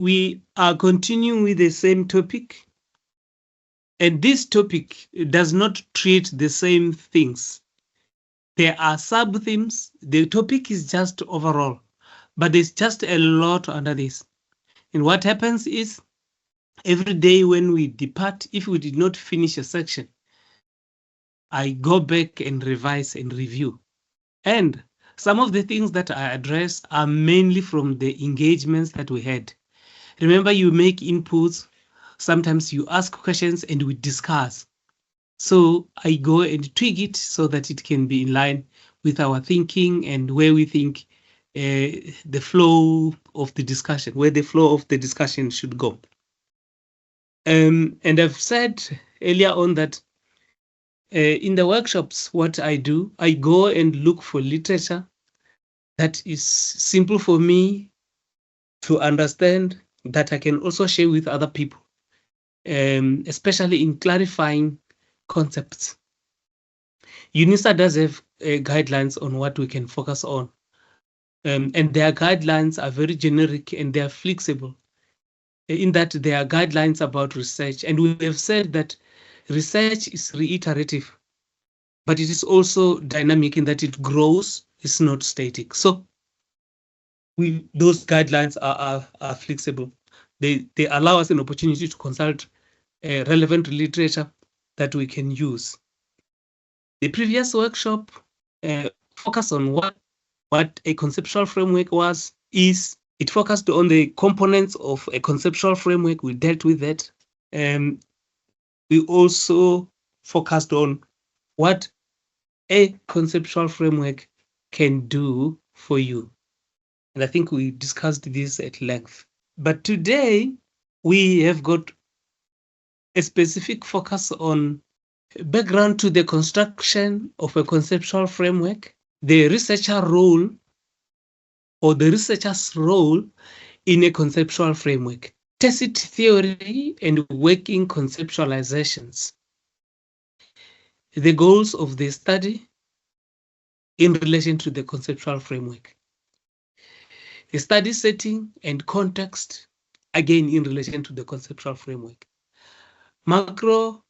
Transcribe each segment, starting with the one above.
we are continuing with the same topic, and this topic does not treat the same things. There are sub-themes. The topic is just overall, but there's just a lot under this. And what happens is every day when we depart, if we did not finish a section, I go back and revise and review. And some of the things that I address are mainly from the engagements that we had. Remember, you make inputs, sometimes you ask questions and we discuss. So I go and tweak it so that it can be in line with our thinking and where we think the flow of the discussion, where the flow of the discussion should go. And I've said earlier on that in the workshops, what I do, I go and look for literature that is simple for me to understand, that I can also share with other people, especially in clarifying concepts. UNISA does have guidelines on what we can focus on. And their guidelines are very generic and they are flexible in that there are guidelines about research. And we have said that research is reiterative, but it is also dynamic in that it grows, it's not static. So those guidelines are flexible. They allow us an opportunity to consult relevant literature that we can use. The previous workshop focused on what a conceptual framework is. It focused on the components of a conceptual framework. We dealt with that. We also focused on what a conceptual framework can do for you. And I think we discussed this at length. But today, we have got a specific focus on background to the construction of a conceptual framework, the researcher role or the researcher's role in a conceptual framework, tacit theory and working conceptualizations, the goals of the study in relation to the conceptual framework, the study setting and context, again in relation to the conceptual framework, macro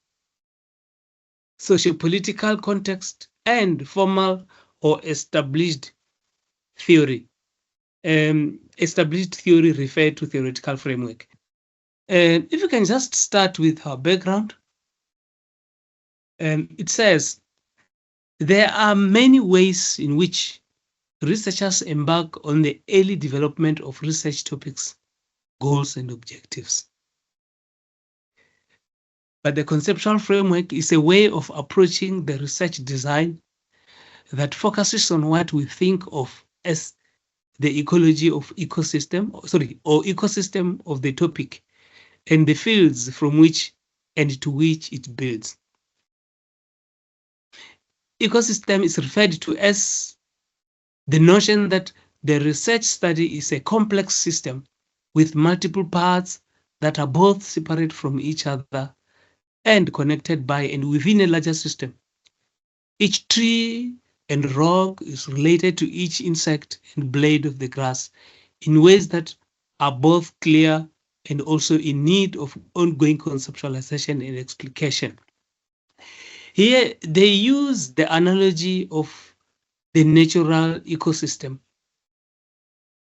socio-political context, and formal or established theory. Established theory referred to theoretical framework. And if you can just start with our background, it says there are many ways in which researchers embark on the early development of research topics, goals, and objectives. But the conceptual framework is a way of approaching the research design that focuses on what we think of as the ecology of ecosystem, or ecosystem of the topic, and the fields from which and to which it builds. Ecosystem is referred to as the notion that the research study is a complex system with multiple parts that are both separate from each other and connected by and within a larger system. Each tree and rock is related to each insect and blade of the grass in ways that are both clear and also in need of ongoing conceptualization and explication. Here, they use the analogy of the natural ecosystem.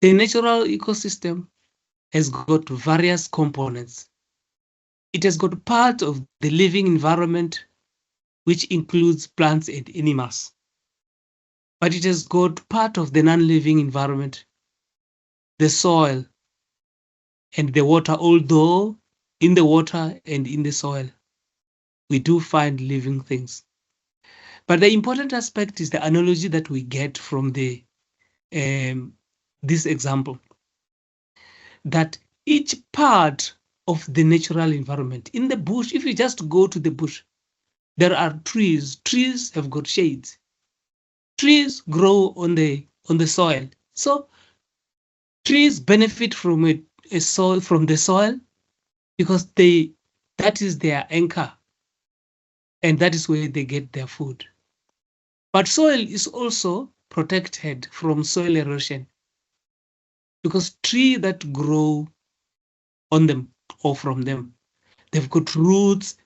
The natural ecosystem has got various components. It has got part of the living environment, which includes plants and animals. But it has got part of the non-living environment, the soil and the water, although in the water and in the soil, we do find living things. But the important aspect is the analogy that we get from this example, that each part of the natural environment, in the bush, if you just go to the bush, there are trees. Trees have got shades. Trees grow on the soil. So trees benefit from from the soil because that is their anchor, and that is where they get their food. But soil is also protected from soil erosion because trees that grow on them or from them. They've got roots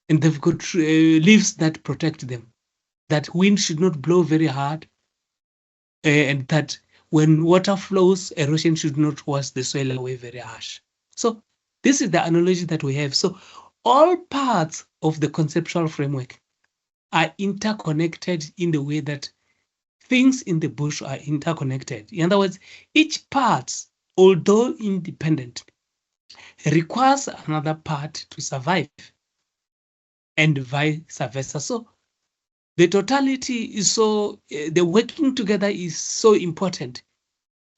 and they've got leaves that protect them. That wind should not blow very hard, and that when water flows, erosion should not wash the soil away very harsh. So this is the analogy that we have. So all parts of the conceptual framework are interconnected in the way that things in the bush are interconnected. In other words, each part, although independent, requires another part to survive, and vice versa. So the totality is the working together is so important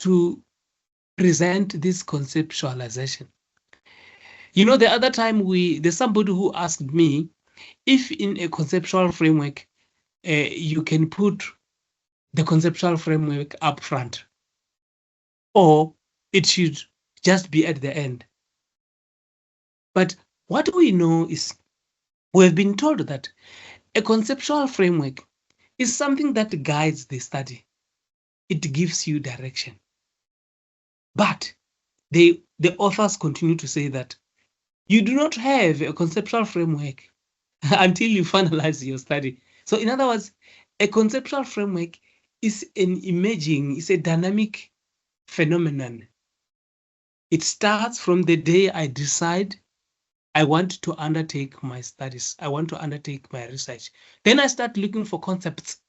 to present this conceptualization. You know, the other time there's somebody who asked me if in a conceptual framework, you can put the conceptual framework up front, or it should just be at the end. But what we know is we've been told that a conceptual framework is something that guides the study. It gives you direction. But the authors continue to say that you do not have a conceptual framework until you finalize your study. So in other words, a conceptual framework is an emerging, it's a dynamic phenomenon. It starts from the day I decide I want to undertake my studies. I want to undertake my research. Then I start looking for concepts.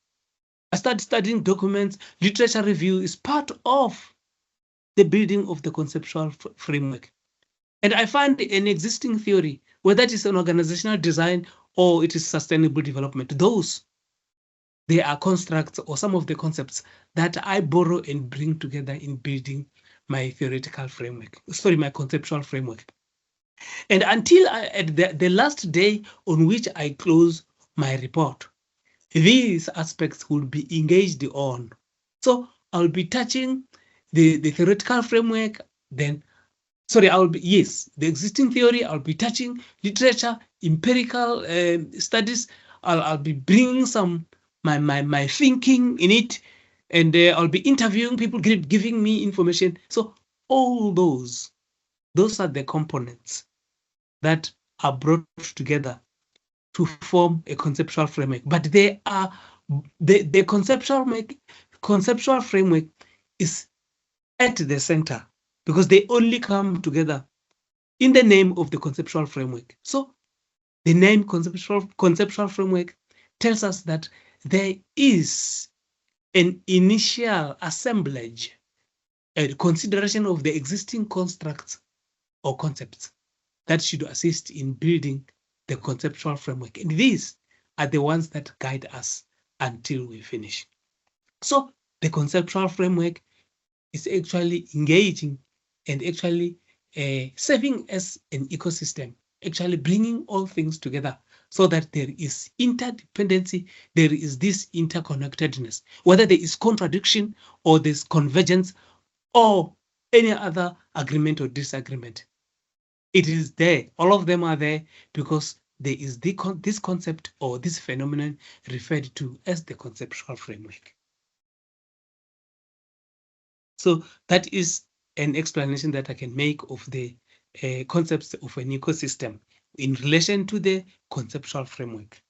I start studying documents. Literature review is part of the building of the conceptual framework. And I find an existing theory, whether it is an organizational design or it is sustainable development, they are constructs or some of the concepts that I borrow and bring together in building my theoretical framework, my conceptual framework. And until at the last day on which I close my report, these aspects will be engaged on. So I'll be touching the theoretical framework, then the existing theory, I'll be touching literature, empirical studies, I'll be bringing some my thinking in it, and I'll be interviewing people, giving me information. So all those are the components that are brought together to form a conceptual framework. But they are the conceptual framework is at the center because they only come together in the name of the conceptual framework. So the name conceptual framework tells us that there is an initial assemblage, a consideration of the existing constructs or concepts that should assist in building the conceptual framework. And these are the ones that guide us until we finish. So the conceptual framework is actually engaging and actually serving as an ecosystem, actually bringing all things together so that there is interdependency, there is this interconnectedness, whether there is contradiction or there's convergence or any other agreement or disagreement. It is there. All of them are there because there is this concept or this phenomenon referred to as the conceptual framework. So that is an explanation that I can make of the concepts of an ecosystem in relation to the conceptual framework.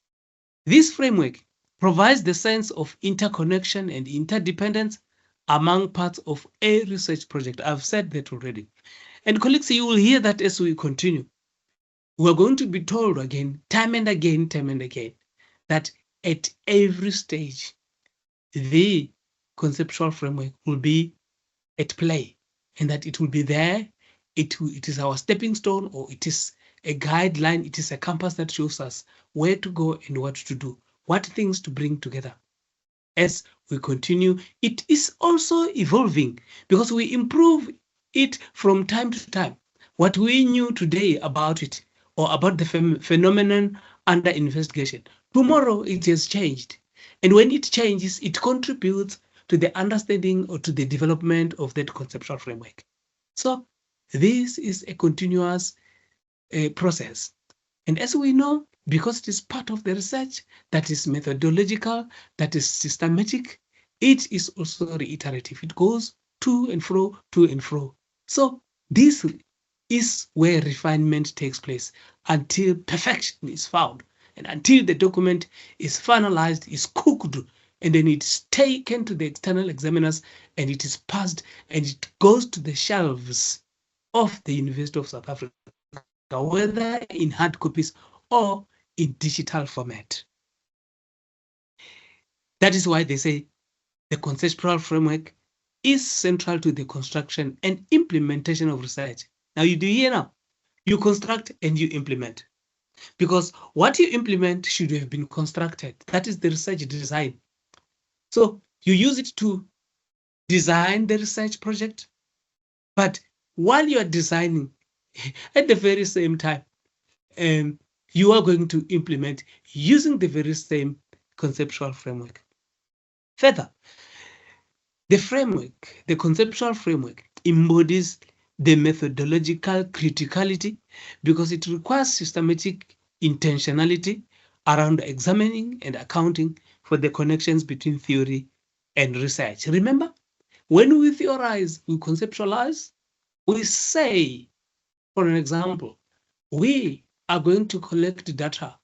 This framework provides the sense of interconnection and interdependence among parts of a research project. I've said that already. And colleagues, you will hear that as we continue. We're going to be told again, time and again, that at every stage, the conceptual framework will be at play and that it will be there. It is our stepping stone, or it is a guideline. It is a compass that shows us where to go and what to do, what things to bring together. As we continue, it is also evolving because we improve it from time to time. What we knew today about it or about the phenomenon under investigation, tomorrow it has changed. And when it changes, it contributes to the understanding or to the development of that conceptual framework. So this is a continuous process. And as we know, because it is part of the research that is methodological, that is systematic, it is also reiterative. It goes to and fro, to and fro. So this is where refinement takes place until perfection is found and until the document is finalized, is cooked, and then it's taken to the external examiners and it is passed and it goes to the shelves of the University of South Africa, whether in hard copies or in digital format. That is why they say the conceptual framework is central to the construction and implementation of research. Now you do here now, you construct and you implement. Because what you implement should have been constructed. That is the research design. So you use it to design the research project, but while you are designing, at the very same time, you are going to implement using the very same conceptual framework. Further, the framework, the conceptual framework, embodies the methodological criticality because it requires systematic intentionality around examining and accounting for the connections between theory and research. Remember, when we theorize, we conceptualize, we say, for an example, we are going to collect data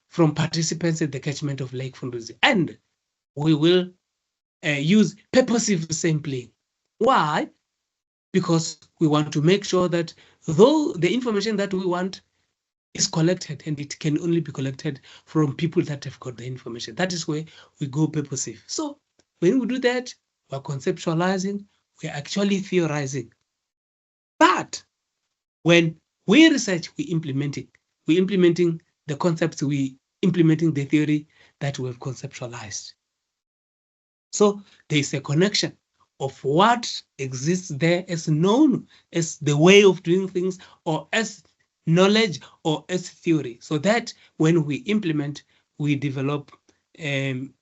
from participants at the catchment of Lake Funduzi, and we will use purposive sampling. Why? Because we want to make sure that though the information that we want is collected, and it can only be collected from people that have got the information. That is where we go purposive. So when we do that, we're conceptualizing, we're actually theorizing. But when we research, we implementing the concepts, we implementing the theory that we have conceptualized. So there is a connection of what exists there as known as the way of doing things or as knowledge or as theory, so that when we implement, we develop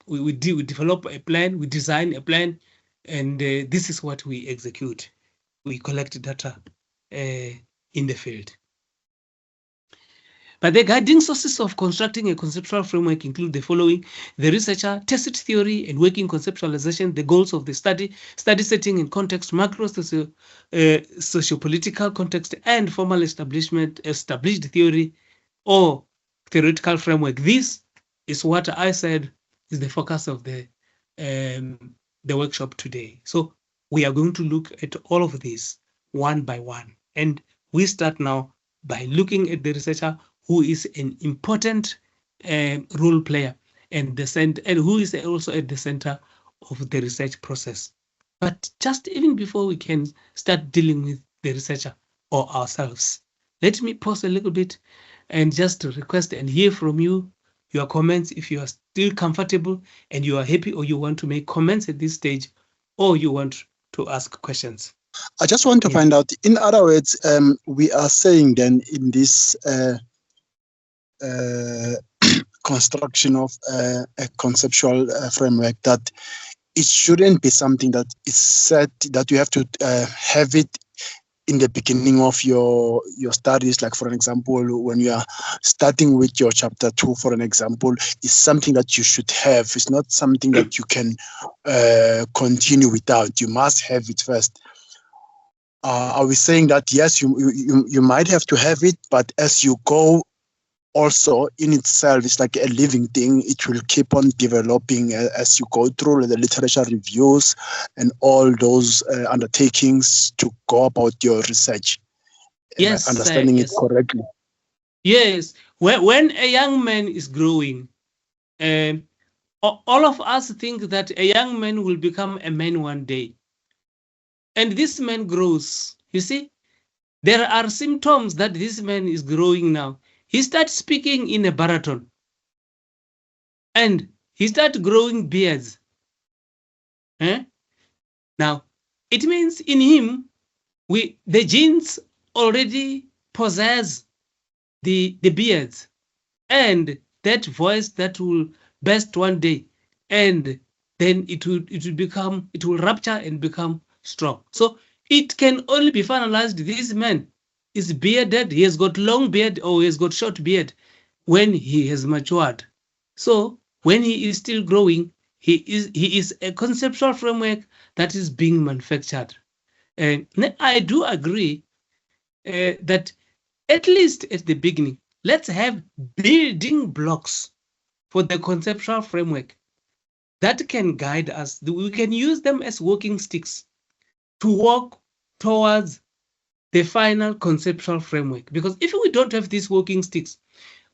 we develop a plan, we design a plan, and this is what we execute. We collect data in the field. But the guiding sources of constructing a conceptual framework include the following: the researcher, tacit theory and working conceptualization, the goals of the study setting and context, macro socio-political context, and formal established theory or theoretical framework. This is what I said is the focus of the workshop today. So we are going to look at all of these one by one. And we start now by looking at the researcher, who is an important role player and who is also at the center of the research process. But just even before we can start dealing with the researcher or ourselves, let me pause a little bit and just request and hear from you your comments if you are still comfortable and you are happy, or you want to make comments at this stage, or you want to ask questions. I just want to find out, in other words, we are saying then in this construction of a conceptual framework that it shouldn't be something that is set, that you have to have it in the beginning of your studies. Like, for an example, when you are starting with your chapter 2, for an example, is something that you should have. It's not something that you can continue without. You must have it first. Are we saying that yes, you might have to have it, but as you go, also in itself, it's like a living thing. It will keep on developing as you go through the literature reviews and all those undertakings to go about your research. Yes, am I understanding it correctly? Yes. When a young man is growing, all of us think that a young man will become a man one day. And this man grows. You see, there are symptoms that this man is growing now. He starts speaking in a baritone. And he starts growing beards. Now, it means in him, the genes already possess the beards and that voice that will burst one day, and then it will rupture and become strong. So it can only be finalized. This man is bearded, he has got long beard or he has got short beard when he has matured. So when he is still growing, he is a conceptual framework that is being manufactured. And I do agree that at least at the beginning, let's have building blocks for the conceptual framework that can guide us. We can use them as walking sticks to walk towards the final conceptual framework. Because if we don't have these walking sticks,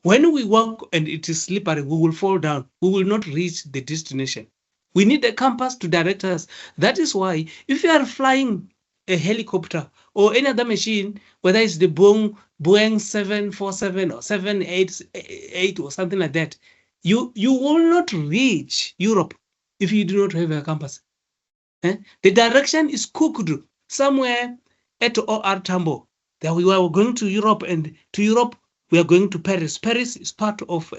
when we walk and it is slippery, we will fall down. We will not reach the destination. We need a compass to direct us. That is why if you are flying a helicopter or any other machine, whether it's the Boeing 747 or 788 or something like that, you will not reach Europe if you do not have a compass. The direction is cooked somewhere at OR Tambo. That we were going to Europe, and to Europe we are going to Paris. Paris is part of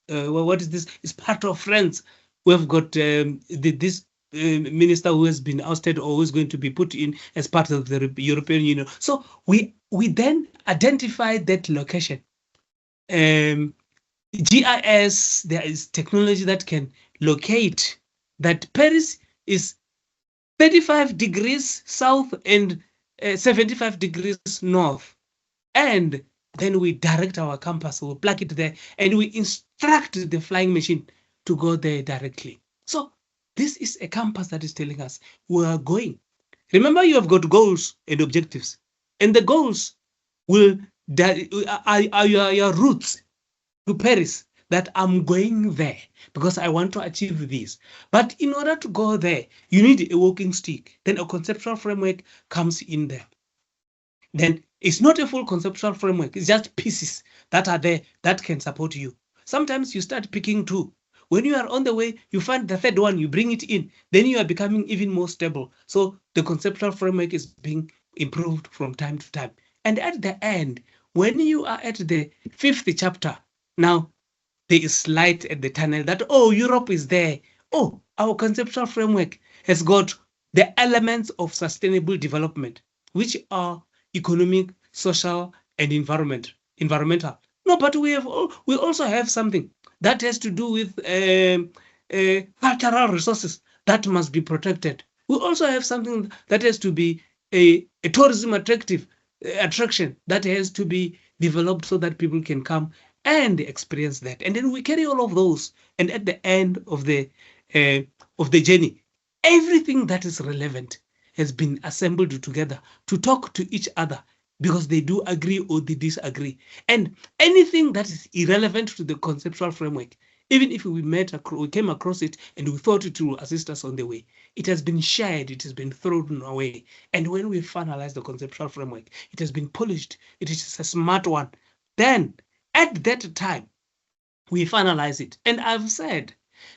what is this? It's part of France. We've got this minister who has been ousted or who is going to be put in as part of the European Union. So we then identify that location. GIS, there is technology that can locate that Paris is 35 degrees south and 75 degrees north. And then we direct our compass, we'll plug it there, and we instruct the flying machine to go there directly. So this is a compass that is telling us we are going. Remember, you have got goals and objectives, and the goals will are your routes to Paris, that I'm going there because I want to achieve this. But in order to go there, you need a walking stick. Then a conceptual framework comes in there. Then it's not a full conceptual framework. It's just pieces that are there that can support you. Sometimes you start picking two. When you are on the way, you find the third one, you bring it in. Then you are becoming even more stable. So the conceptual framework is being improved from time to time. And at the end, when you are at the 5th chapter, now there is light at the tunnel that, oh, Europe is there. Oh, our conceptual framework has got the elements of sustainable development, which are economic, social, and environmental. No, but we also have something that has to do with cultural resources that must be protected. We also have something that has to be a tourism attraction that has to be developed so that people can come and experience that. And then we carry all of those, and at the end of the journey, everything that is relevant has been assembled together to talk to each other, because they do agree or they disagree. And anything that is irrelevant to the conceptual framework, even if we came across it and we thought it will assist us on the way, it has been shared, it has been thrown away. And when we finalize the conceptual framework, it has been polished, it is a smart one. Then at that time, we finalize it. And I've said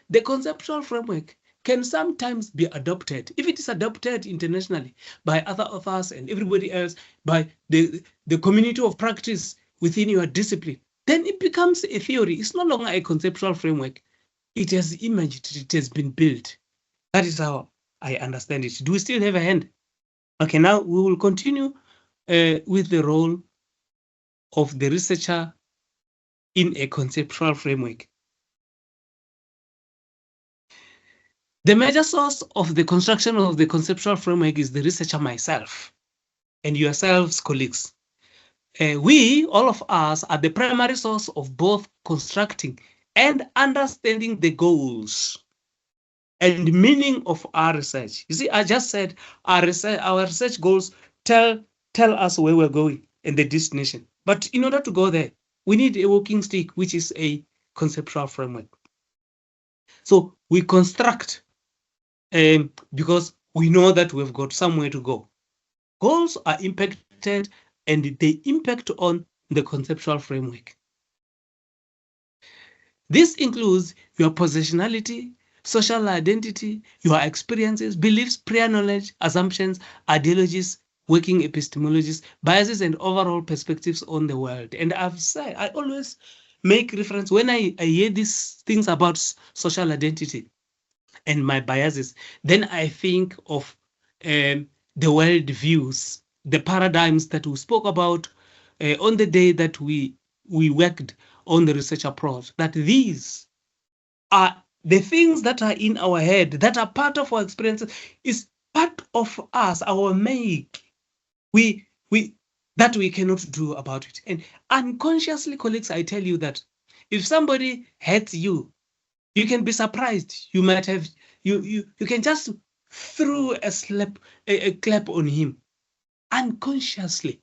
the conceptual framework can sometimes be adopted, if it is adopted internationally by other authors and everybody else, by the community of practice within your discipline, then it becomes a theory. It's no longer a conceptual framework. It has emerged, it has been built. That is how I understand it. Do we still have a hand? Okay, now we will continue with the role of the researcher in a conceptual framework. The major source of the construction of the conceptual framework is the researcher myself and yourselves, colleagues. We, all of us, are the primary source of both constructing and understanding the goals and meaning of our research. You see, I just said our research goals tell us where we're going and the destination. But in order to go there, we need a walking stick, which is a conceptual framework. So we construct because we know that we've got somewhere to go. Goals are impacted and they impact on the conceptual framework. This includes your positionality, social identity, your experiences, beliefs, prior knowledge, assumptions, ideologies, working epistemologies, biases, and overall perspectives on the world. And I've said, I always make reference when I hear these things about social identity and my biases, then I think of the world views, the paradigms that we spoke about on the day that we worked on the research approach, that these are the things that are in our head, that are part of our experiences, is part of us, our make. we that we cannot do about it. And unconsciously, colleagues, I tell you that if somebody hates you, you can be surprised. You might have you can just throw a clap on him unconsciously.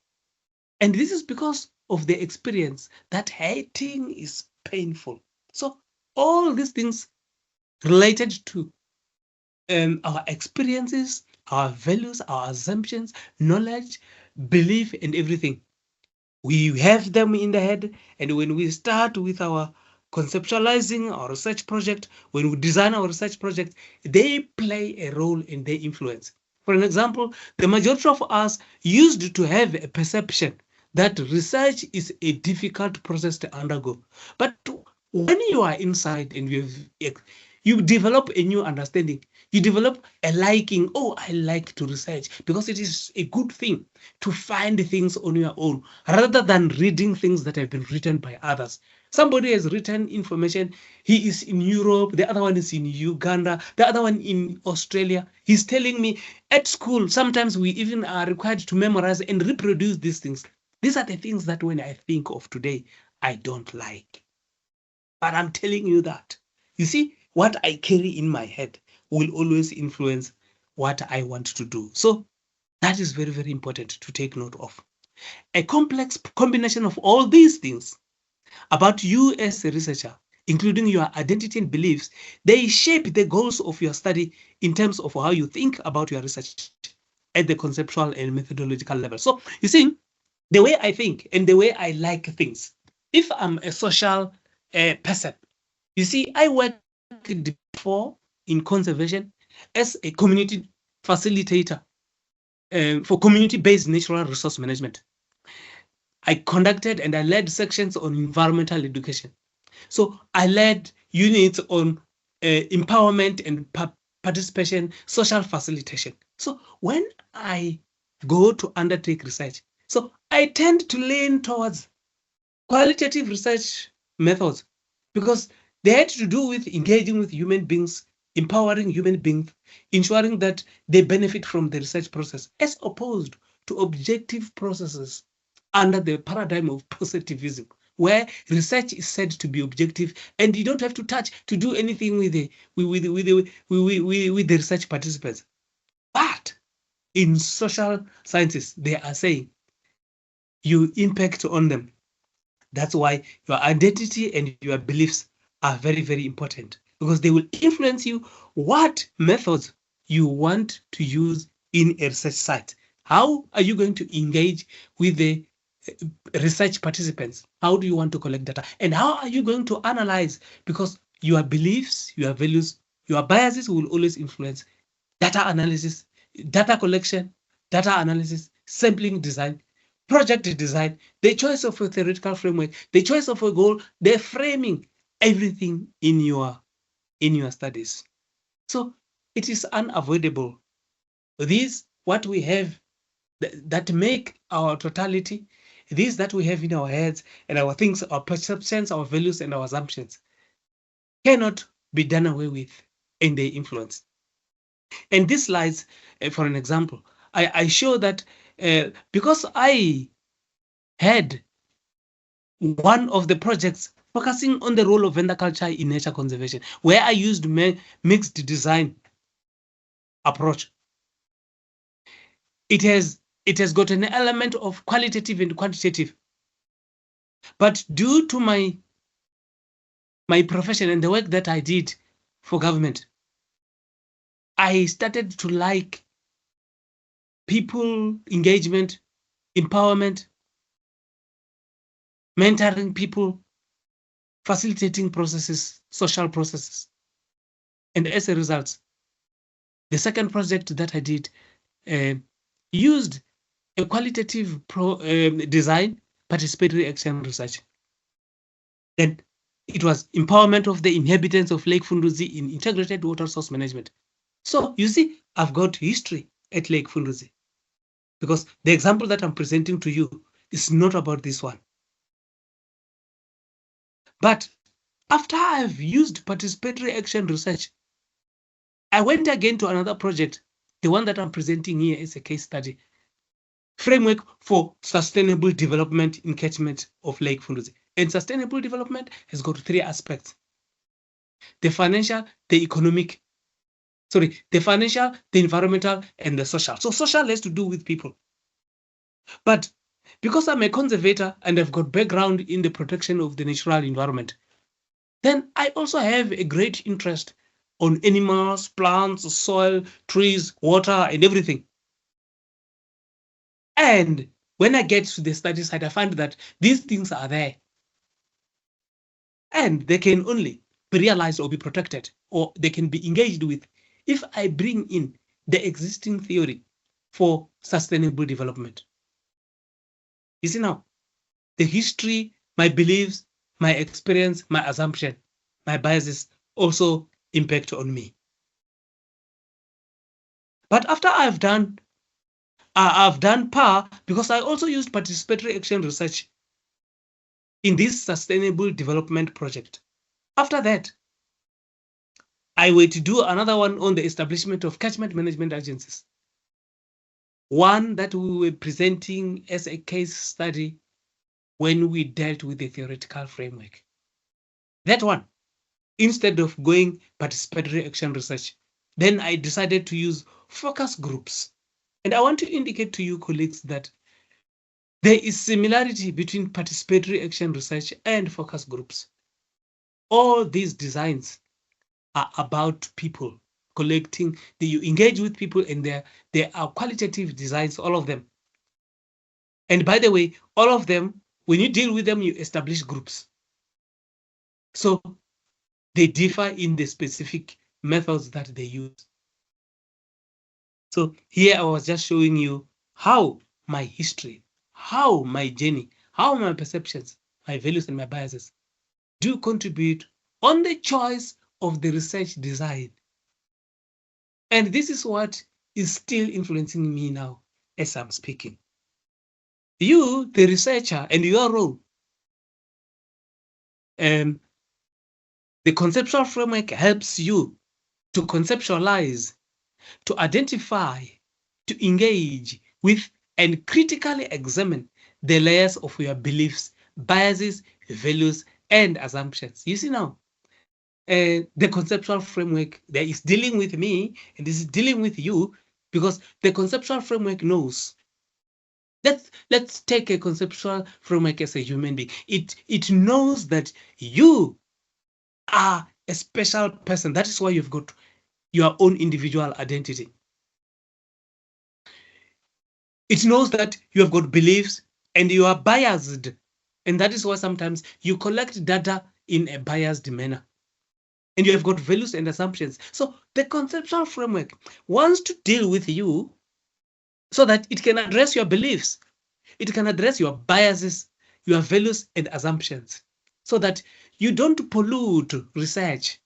And this is because of the experience that hating is painful. So all these things related to our experiences, our values, our assumptions, knowledge, belief, and everything. We have them in the head, and when we start with our conceptualizing our research project, when we design our research project, they play a role and they influence. For an example, the majority of us used to have a perception that research is a difficult process to undergo. But when you are inside and you develop a new understanding, you develop a liking. Oh, I like to research because it is a good thing to find things on your own rather than reading things that have been written by others. Somebody has written information. He is in Europe, the other one is in Uganda, the other one in Australia. He's telling me at school, sometimes we even are required to memorize and reproduce these things. These are the things that when I think of today, I don't like. But I'm telling you that. You see, what I carry in my head will always influence what I want to do. So that is very, very important to take note of. A complex combination of all these things about you as a researcher, including your identity and beliefs, they shape the goals of your study in terms of how you think about your research at the conceptual and methodological level. So you see, the way I think and the way I like things, if I'm a social person, you see, I worked before in conservation as a community facilitator for community-based natural resource management. I conducted and I led sections on environmental education. So I led units on empowerment and participation, social facilitation. So when I go to undertake research, so I tend to lean towards qualitative research methods because they had to do with engaging with human beings, empowering human beings, ensuring that they benefit from the research process, as opposed to objective processes under the paradigm of positivism, where research is said to be objective and you don't have to touch to do anything with the research participants. But in social sciences, they are saying you impact on them. That's why your identity and your beliefs are very, very important because they will influence you what methods you want to use in a research site. How are you going to engage with the research participants? How do you want to collect data? And how are you going to analyze? Because your beliefs, your values, your biases will always influence data analysis, data collection, data analysis, sampling design, project design, the choice of a theoretical framework, the choice of a goal, the framing, everything in your studies. So it is unavoidable. These what we have that make our totality, these that we have in our heads and our things, our perceptions, our values, and our assumptions cannot be done away with, and they influence. And this slides, for an example, I show that because I had one of the projects focusing on the role of vendor culture in nature conservation, where I used mixed design approach. It has got an element of qualitative and quantitative. But due to my profession and the work that I did for government, I started to like people engagement, empowerment, mentoring people, facilitating processes, social processes. And as a result, the second project that I did used a qualitative design, participatory action research. Then it was empowerment of the inhabitants of Lake Funduzi in integrated water source management. So you see, I've got history at Lake Funduzi because the example that I'm presenting to you is not about this one. But after I've used participatory action research, I went again to another project, the one that I'm presenting here is a case study, framework for sustainable development in catchment of Lake Funduzi. And sustainable development has got three aspects: the financial, the economic, the financial, the environmental, and the social. So social has to do with people. But because I'm a conservator and I've got background in the protection of the natural environment, then I also have a great interest on animals, plants, soil, trees, water, and everything. And when I get to the study side, I find that these things are there. And they can only be realized or be protected, or they can be engaged with if I bring in the existing theory for sustainable development. You see now, the history, my beliefs, my experience, my assumption, my biases also impact on me. But after I've done PAR, because I also used participatory action research in this sustainable development project. After that, I were to do another one on the establishment of catchment management agencies. One that we were presenting as a case study when we dealt with the theoretical framework. That one, instead of going participatory action research, then I decided to use focus groups. And I want to indicate to you, colleagues, that there is similarity between participatory action research and focus groups. All these designs are about people collecting. You engage with people, and there are qualitative designs, all of them. And by the way, all of them, when you deal with them, you establish groups. So they differ in the specific methods that they use. So here I was just showing you how my history, how my journey, how my perceptions, my values, and my biases do contribute on the choice of the research design. And this is what is still influencing me now as I'm speaking. You, the researcher, and your role, the conceptual framework helps you to conceptualize, to identify, to engage with, and critically examine the layers of your beliefs, biases, values, and assumptions. You see now, the conceptual framework that is dealing with me, and this is dealing with you, because the conceptual framework knows. Let's take a conceptual framework as a human being. It knows that you are a special person. That is why you've got your own individual identity. It knows that you have got beliefs and you are biased. And that is why sometimes you collect data in a biased manner. And you have got values and assumptions. So the conceptual framework wants to deal with you so that it can address your beliefs. It can address your biases, your values and assumptions, so that you don't pollute research.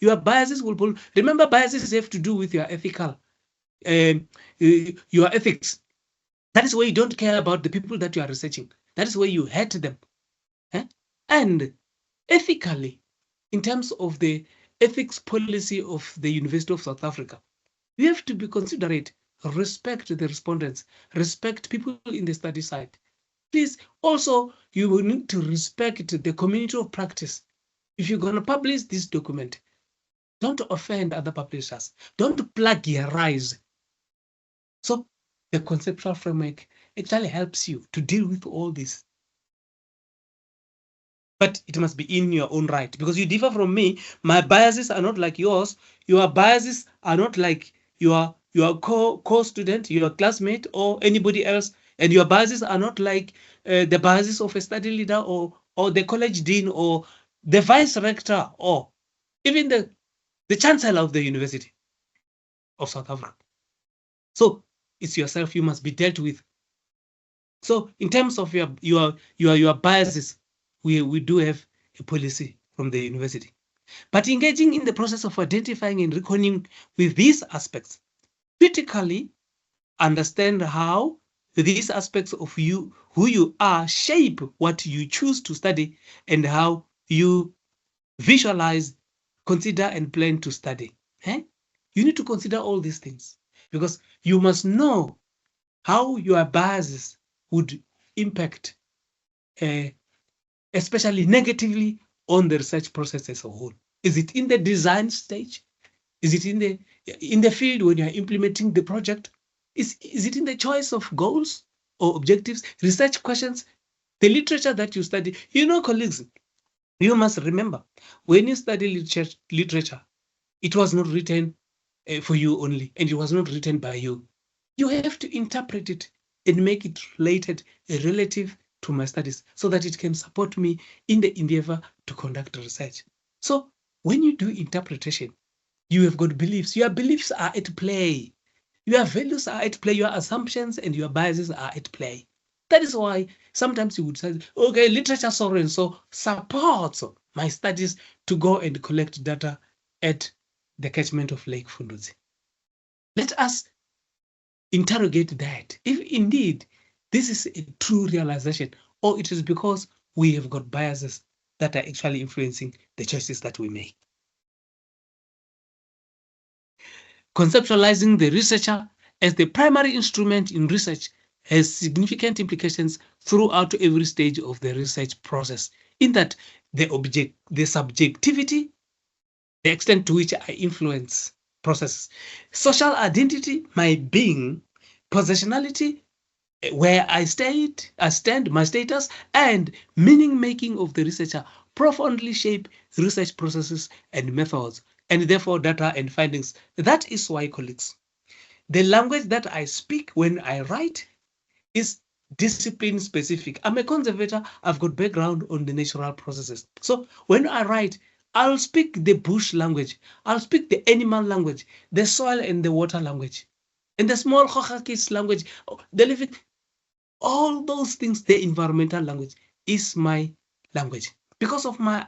Your biases will pollute. Remember, biases have to do with your ethical, your ethics. That is why you don't care about the people that you are researching. That is why you hate them. And ethically, in terms of the ethics policy of the University of South Africa, you have to be considerate, respect the respondents, respect people in the study site. Please, also, you will need to respect the community of practice. If you're going to publish this document, don't offend other publishers. Don't plagiarize. So the conceptual framework actually helps you to deal with all this. But it must be in your own right, because you differ from me. My biases are not like yours. Your biases are not like your co-student, your classmate, or anybody else. And your biases are not like the biases of a study leader or the college dean or the vice rector or even the chancellor of the University of South Africa. So it's yourself you must be dealt with. So in terms of your biases, we do have a policy from the university. But engaging in the process of identifying and reckoning with these aspects, critically understand how these aspects of you, who you are, shape what you choose to study and how you visualize, consider, and plan to study. You need to consider all these things because you must know how your biases would impact, especially negatively, on the research process as a whole. Is it in the design stage? Is it in the field when you are implementing the project? Is it in the choice of goals or objectives, research questions, the literature that you study? Colleagues, you must remember, when you study literature, it was not written for you only, and it was not written by you. You have to interpret it and make it relative to my studies, so that it can support me in the endeavor to conduct research. So when you do interpretation, you have got beliefs. Your beliefs are at play. Your values are at play. Your assumptions and your biases are at play. That is why sometimes you would say, okay, literature so and so supports my studies to go and collect data at the catchment of Lake Funduzi. Let us interrogate that, if indeed this is a true realization, or it is because we have got biases that are actually influencing the choices that we make. Conceptualizing the researcher as the primary instrument in research has significant implications throughout every stage of the research process, in that the subjectivity, the extent to which I influence processes, social identity, my being, positionality, where I stand, my status, and meaning making of the researcher profoundly shape research processes and methods, and therefore data and findings. That is why, colleagues, the language that I speak when I write is discipline specific. I'm a conservator. I've got background on the natural processes. So when I write, I'll speak the bush language. I'll speak the animal language, the soil and the water language, and the small Khokhakis language, the living. All those things, the environmental language is my language. Because of my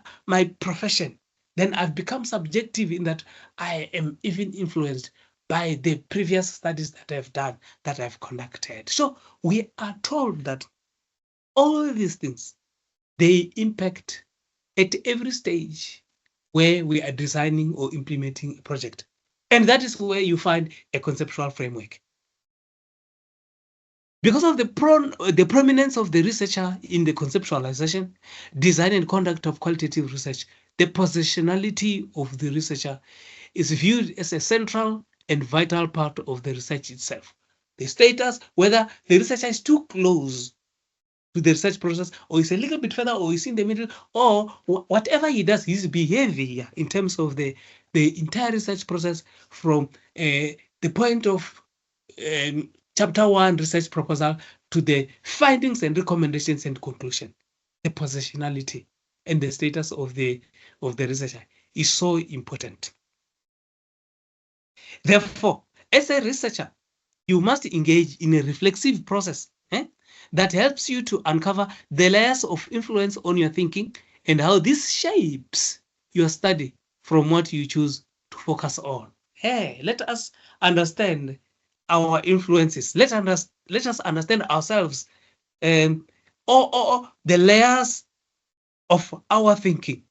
profession, then I've become subjective in that I am even influenced by the previous studies that I've done, that I've conducted. So we are told that all these things, they impact at every stage where we are designing or implementing a project. And that is where you find a conceptual framework. Because of the prominence of the researcher in the conceptualization, design, and conduct of qualitative research, the positionality of the researcher is viewed as a central and vital part of the research itself. The status, whether the researcher is too close to the research process, or is a little bit further, or is in the middle, or whatever he does, his behavior in terms of the entire research process, from the point of chapter 1 research proposal to the findings and recommendations and conclusion. The positionality and the status of the researcher is so important. Therefore, as a researcher, you must engage in a reflexive process that helps you to uncover the layers of influence on your thinking and how this shapes your study from what you choose to focus on. Hey, let us understand our influences. Let us understand ourselves, or the layers of our thinking,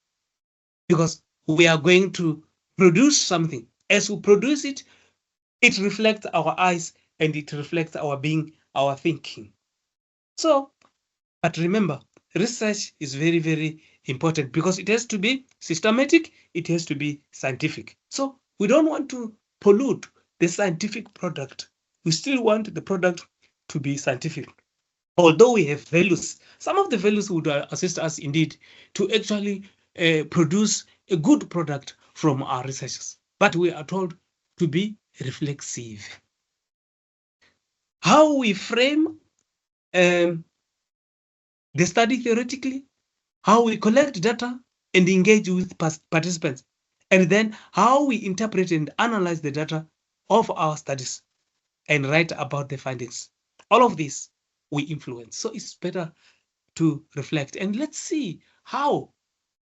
because we are going to produce something. As we produce it, it reflects our eyes and it reflects our being, our thinking. So, but remember, research is very, very important because it has to be systematic, it has to be scientific. So we don't want to pollute the scientific product. We still want the product to be scientific. Although we have values, some of the values would assist us indeed to actually produce a good product from our researches. But we are told to be reflexive. How we frame the study theoretically, how we collect data and engage with participants, and then how we interpret and analyze the data of our studies and write about the findings. All of this we influence. So it's better to reflect, and let's see how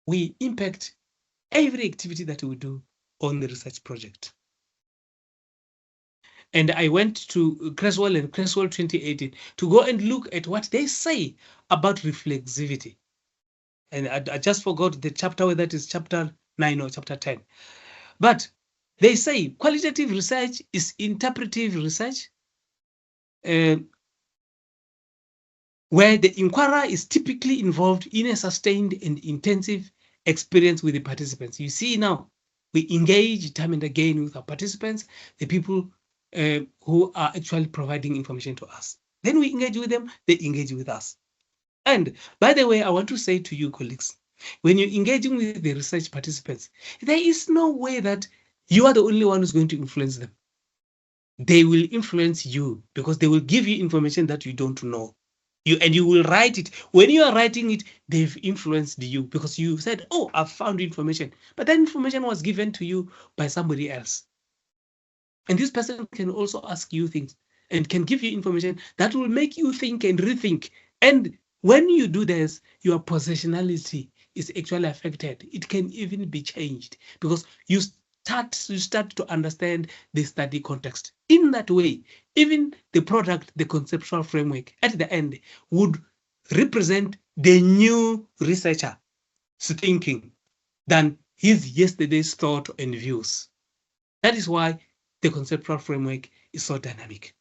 we impact every activity that we do on the research project. And I went to Creswell and Creswell 2018 to go and look at what they say about reflexivity. And I just forgot the chapter, whether it is chapter 9 or chapter 10. But they say qualitative research is interpretive research, where the inquirer is typically involved in a sustained and intensive experience with the participants. You see now, we engage time and again with our participants, the people who are actually providing information to us. Then we engage with them, they engage with us. And by the way, I want to say to you, colleagues, when you're engaging with the research participants, there is no way that you are the only one who's going to influence them. They will influence you because they will give you information that you don't know. You will write it. When you are writing it, they've influenced you because you said, oh, I've found information. But that information was given to you by somebody else. And this person can also ask you things and can give you information that will make you think and rethink. And when you do this, your positionality is actually affected. It can even be changed because you start to understand the study context. In that way, even the product, the conceptual framework at the end would represent the new researcher's thinking than his yesterday's thought and views. That is why the conceptual framework is so dynamic.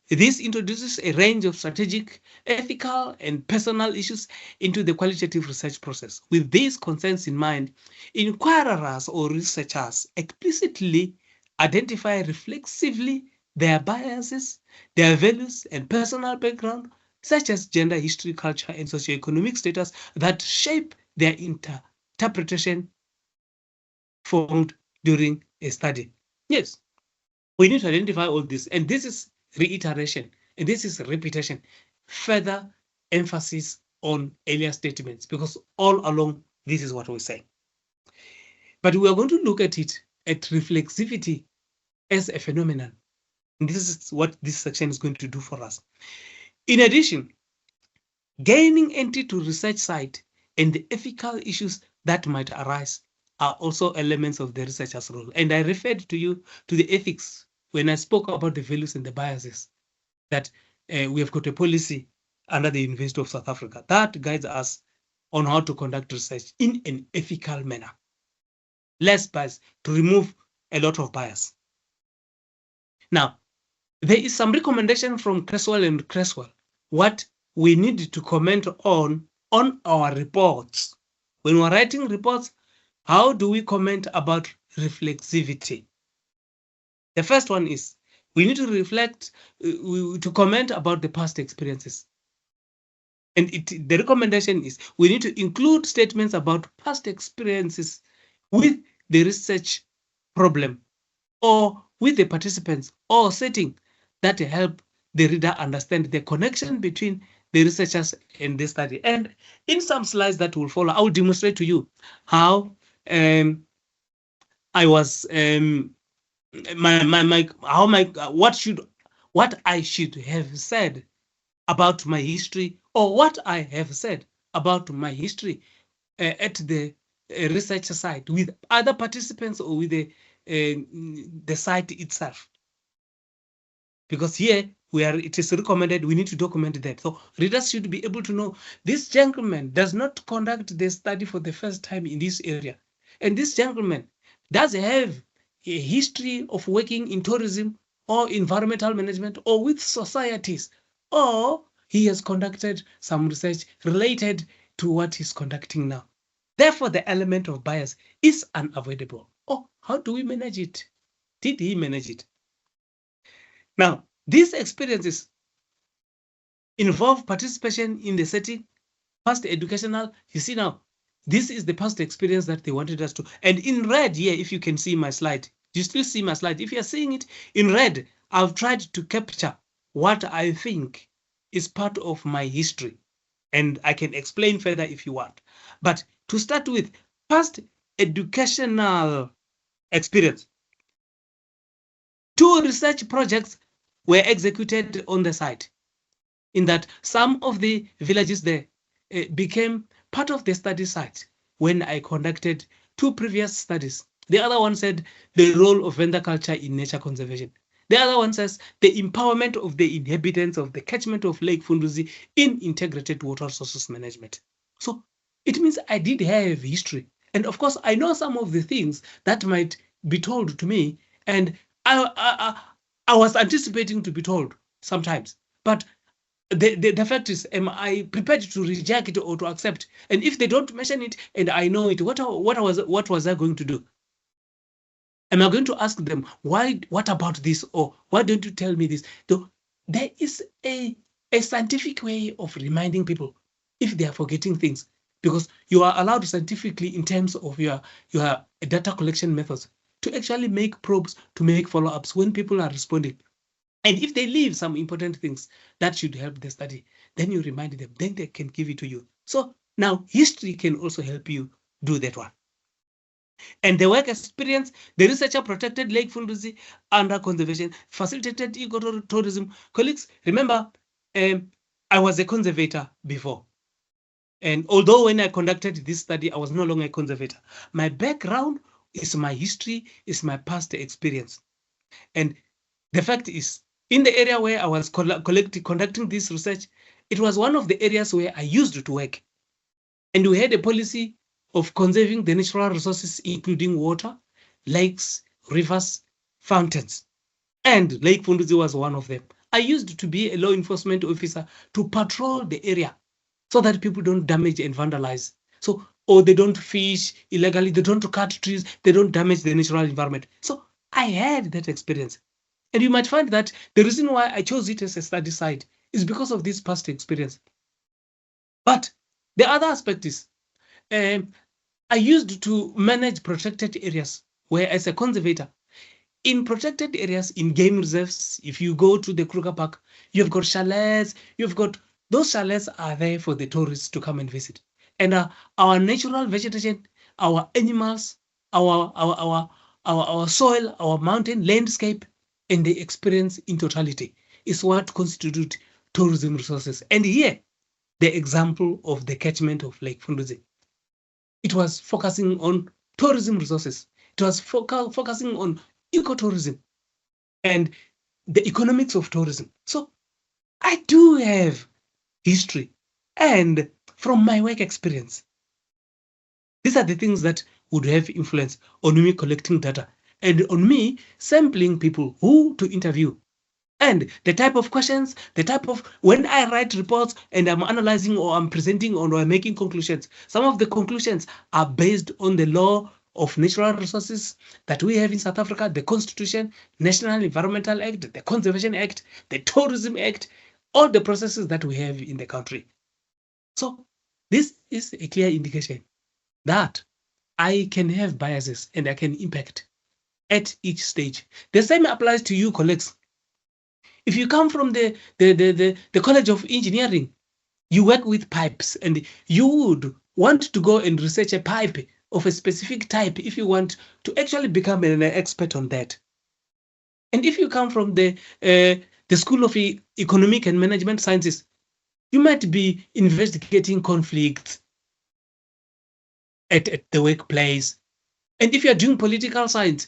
This introduces a range of strategic, ethical, and personal issues into the qualitative research process. With these concerns in mind, inquirers or researchers explicitly identify reflexively their biases, their values, and personal background, such as gender, history, culture, and socioeconomic status that shape their interpretation formed during a study. Yes, we need to identify all this, and this is reiteration, and this is repetition, further emphasis on earlier statements, because all along this is what we say. But we are going to look at it at reflexivity as a phenomenon. And this is what this section is going to do for us. In addition, gaining entry to research site and the ethical issues that might arise are also elements of the researcher's role. And I referred to you to the ethics when I spoke about the values and the biases, that we have got a policy under the University of South Africa that guides us on how to conduct research in an ethical manner. Less bias, to remove a lot of bias. Now, there is some recommendation from Creswell and Creswell, what we need to comment on our reports. When we're writing reports, how do we comment about reflexivity? The first one is we need to reflect, to comment about the past experiences. And the recommendation is we need to include statements about past experiences with the research problem or with the participants or setting that help the reader understand the connection between the researchers and the study. And in some slides that will follow, I will demonstrate to you how I was what I should have said about my history, or what I have said about my history at the research site with other participants or with the site itself. Because here it is recommended we need to document that. So readers should be able to know this gentleman does not conduct the study for the first time in this area. And this gentleman does have a history of working in tourism or environmental management or with societies, or he has conducted some research related to what he's conducting now. Therefore, the element of bias is unavoidable. Oh, how do we manage it? Did he manage it? Now, these experiences involve participation in the setting, past educational. You see now, this is the past experience that they wanted us to. And in red here, if you can see my slide, you still see my slide. If you're seeing it in red, I've tried to capture what I think is part of my history. And I can explain further if you want. But to start with, past educational experience. 2 research projects were executed on the site, in that some of the villages there became part of the study site when I conducted 2 previous studies. The other one said the role of vendor culture in nature conservation. The other one says the empowerment of the inhabitants of the catchment of Lake Funduzi in integrated water resources management. So it means I did have history. And of course, I know some of the things that might be told to me, and I was anticipating to be told sometimes. But the fact is, am I prepared to reject it or to accept? And if they don't mention it and I know it, what was I going to do? Am I going to ask them, why? What about this? Or why don't you tell me this? So there is a scientific way of reminding people if they are forgetting things, because you are allowed scientifically in terms of your data collection methods to actually make probes, to make follow-ups when people are responding. And if they leave some important things that should help the study, then you remind them, then they can give it to you. So now history can also help you do that one. And the work experience, the researcher protected Lake Funduzi under conservation, facilitated ecotourism. Colleagues, remember, I was a conservator before. And although when I conducted this study, I was no longer a conservator. My background is my history, is my past experience. And the fact is, in the area where I was conducting this research, it was one of the areas where I used to work. And we had a policy of conserving the natural resources, including water, lakes, rivers, fountains. And Lake Funduzi was one of them. I used to be a law enforcement officer to patrol the area so that people don't damage and vandalize. So, or they don't fish illegally, they don't cut trees, they don't damage the natural environment. So I had that experience. And you might find that the reason why I chose it as a study site is because of this past experience. But the other aspect is, I used to manage protected areas where, as a conservator, in protected areas, in game reserves, if you go to the Kruger Park, you've got chalets, those chalets are there for the tourists to come and visit. And our natural vegetation, our animals, our soil, our mountain landscape, and the experience in totality is what constitute tourism resources. And here, the example of the catchment of Lake Funduzi. It was focusing on tourism resources. It was focusing on ecotourism and the economics of tourism. So I do have history, and from my work experience, these are the things that would have influence on me collecting data and on me sampling people who to interview. And the type of questions, the type of, when I write reports and I'm analyzing or I'm presenting or I'm making conclusions, some of the conclusions are based on the law of natural resources that we have in South Africa, the Constitution, National Environmental Act, the Conservation Act, the Tourism Act, all the processes that we have in the country. So this is a clear indication that I can have biases and I can impact at each stage. The same applies to you, colleagues. If you come from the College of Engineering, you work with pipes and you would want to go and research a pipe of a specific type if you want to actually become an expert on that. And if you come from the School of Economic and Management Sciences, you might be investigating conflicts at the workplace. And if you're doing political science,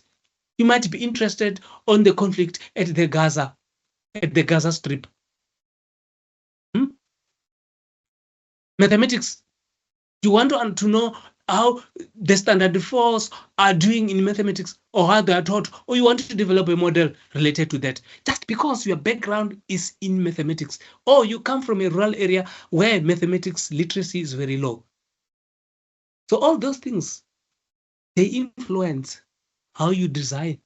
you might be interested on the conflict at the Gaza Strip. Mathematics, you want to know how the standard force are doing in mathematics or how they are taught, or you want to develop a model related to that, just because your background is in mathematics, or you come from a rural area where mathematics literacy is very low. So all those things, they influence how you design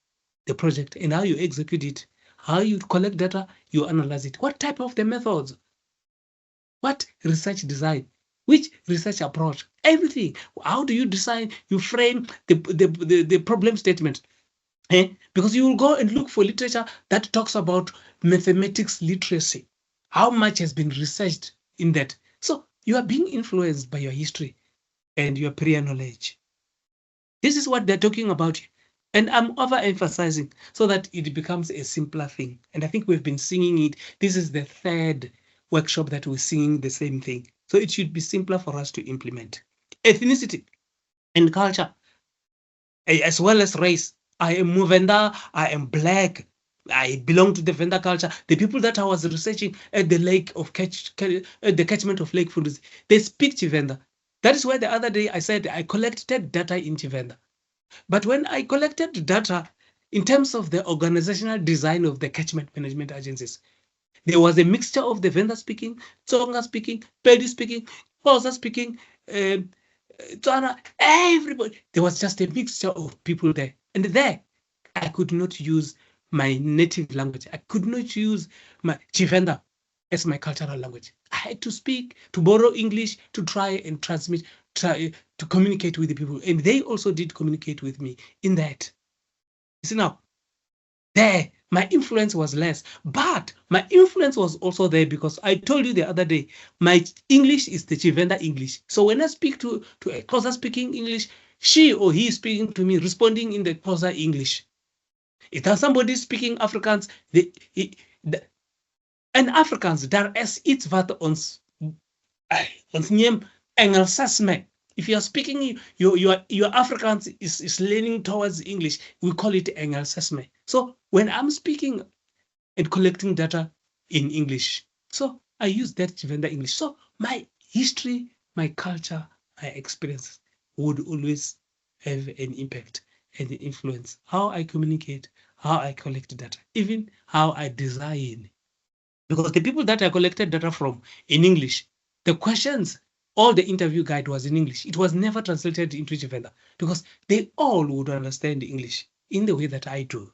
the project and how you execute it, how you collect data, you analyze it, what type of the methods, what research design, which research approach, everything. How do you design, you frame the problem statement? Because you will go and look for literature that talks about mathematics literacy. How much has been researched in that? So you are being influenced by your history and your prior knowledge. This is what they're talking about. And I'm overemphasizing so that it becomes a simpler thing. And I think we've been singing it. This is the third workshop that we're singing the same thing. So it should be simpler for us to implement. Ethnicity and culture, as well as race. I am Muvenda, I am black, I belong to the Venda culture. The people that I was researching at the lake of the catchment of Lake Funduzi, they speak Chivenda. That is why the other day I said I collected data in Chivenda. But when I collected data in terms of the organizational design of the catchment management agencies, There was a mixture of the Venda speaking, Tsonga speaking, Pedi speaking, Xhosa speaking, Tswana, everybody. There was just a mixture of people there. And there, I could not use my native language. I could not use my Chivenda as my cultural language. I had to speak, to borrow English, to try and transmit, try to communicate with the people. And they also did communicate with me in that. You see now, there, my influence was less, but my influence was also there because I told you the other day, my English is the Chivenda English. So when I speak to a Xhosa speaking English, she or he is speaking to me, responding in the Xhosa English. If there's somebody speaking Afrikaans, en Afrikaans, daar is iets wat ons neem Engelsisme. If you are speaking, your Afrikaans is leaning towards English, we call it Engelsisme. So when I'm speaking and collecting data in English, so I use that Chivenda English. So my history, my culture, my experiences would always have an impact and influence how I communicate, how I collect data, even how I design. Because the people that I collected data from in English, the questions, all the interview guide was in English. It was never translated into Chivenda because they all would understand English in the way that I do.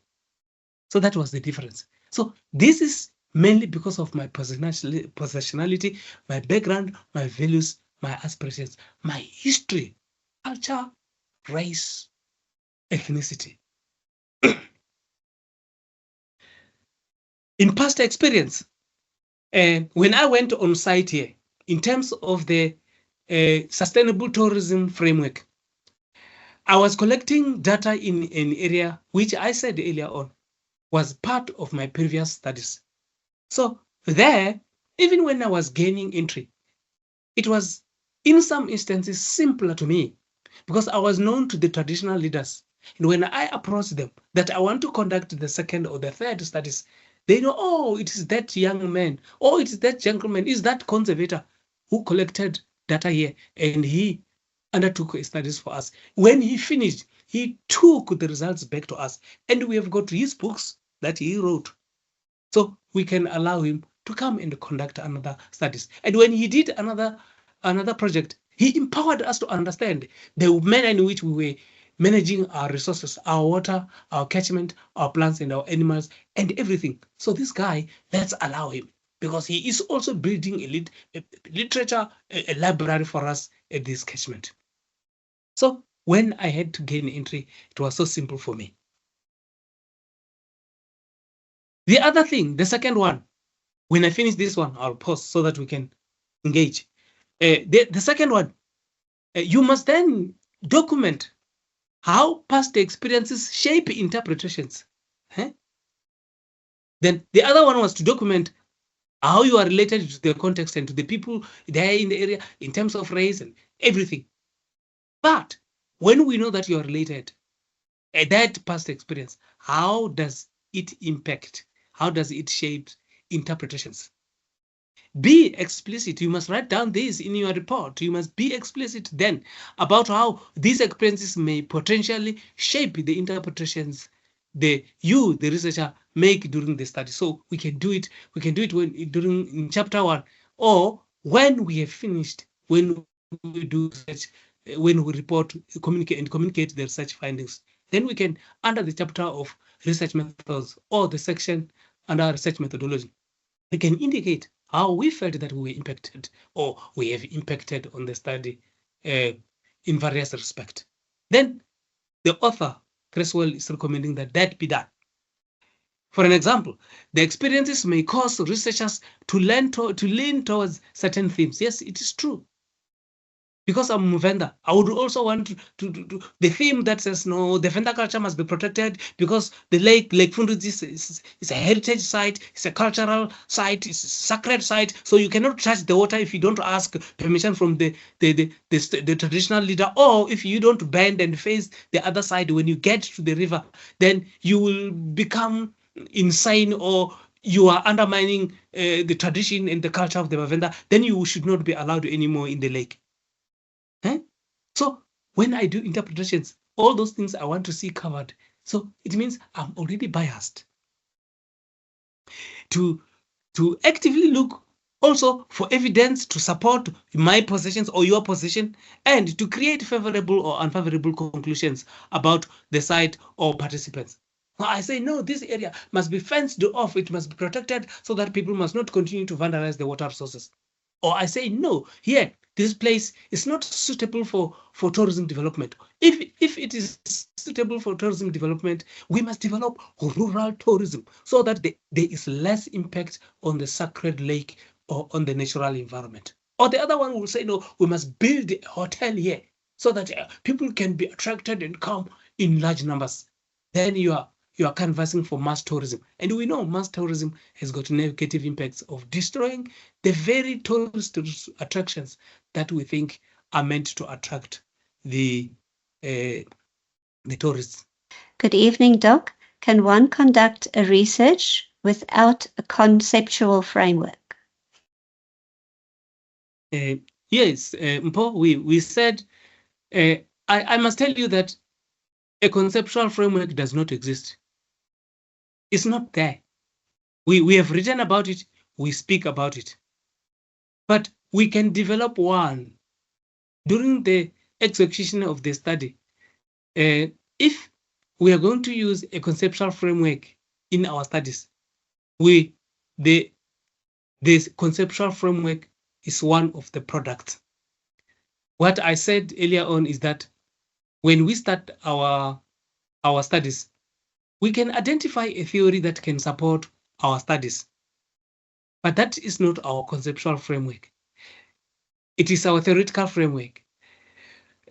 So that was the difference. So this is mainly because of my positionality, my background, my values, my aspirations, my history, culture, race, ethnicity. In past experience, when I went on site here, in terms of the sustainable tourism framework, I was collecting data in an area which I said earlier on was part of my previous studies. So there, even when I was gaining entry, it was in some instances simpler to me because I was known to the traditional leaders. And when I approached them that I want to conduct the second or the third studies, they know, oh, it is that young man, oh, it is that gentleman, is that conservator who collected data here and he undertook studies for us. When he finished, he took the results back to us and we have got his books that he wrote. So we can allow him to come and conduct another studies. And when he did another project, he empowered us to understand the manner in which we were managing our resources, our water, our catchment, our plants and our animals and everything. So this guy, let's allow him because he is also building a literature, a library for us at this catchment. So when I had to gain entry, it was so simple for me. The other thing, the second one, when I finish this one, I'll pause so that we can engage. The second one, you must then document how past experiences shape interpretations. Then the other one was to document how you are related to the context and to the people there in the area in terms of race and everything. But when we know that you are related, that past experience, how does it impact? How does it shape interpretations? Be explicit. You must write down this in your report. You must be explicit then about how these experiences may potentially shape the interpretations the researcher, make during the study. So we can do it. We can do it during in chapter 1, or when we have finished, when we do research, when we report, communicate the research findings. Then we can, under the chapter of research methods or the section under research methodology, we can indicate how we felt that we were impacted or we have impacted on the study in various respects. Then the author, Creswell, is recommending that be done. For an example, the experiences may cause researchers to lean towards certain themes. Yes, it is true. Because I'm a vendor, I would also want to the theme that says no, the vendor culture must be protected because the Lake Fundudzi is a heritage site, it's a cultural site, it's a sacred site. So you cannot touch the water if you don't ask permission from the traditional leader, or if you don't bend and face the other side when you get to the river, then you will become insane or you are undermining the tradition and the culture of the Bavenda. Then you should not be allowed anymore in the lake. So when I do interpretations, all those things I want to see covered. So it means I'm already biased to to actively look also for evidence to support my positions or your position, and to create favorable or unfavorable conclusions about the site or participants. I say, no, this area must be fenced off, it must be protected so that people must not continue to vandalize the water sources. Or I say, no, here, this place is not suitable for tourism development. If it is suitable for tourism development, we must develop rural tourism so that there is less impact on the sacred lake or on the natural environment. Or the other one will say, no, we must build a hotel here so that people can be attracted and come in large numbers. Then you are canvassing for mass tourism. And we know mass tourism has got negative impacts of destroying the very tourist attractions that we think are meant to attract the tourists. Good evening, Doc. Can one conduct a research without a conceptual framework? Yes, Mpo, we said, I must tell you that a conceptual framework does not exist. It's not there. We have written about it, we speak about it. But we can develop one during the execution of the study. If we are going to use a conceptual framework in our studies, this conceptual framework is one of the products. What I said earlier on is that when we start our studies, we can identify a theory that can support our studies. But that is not our conceptual framework. It is our theoretical framework.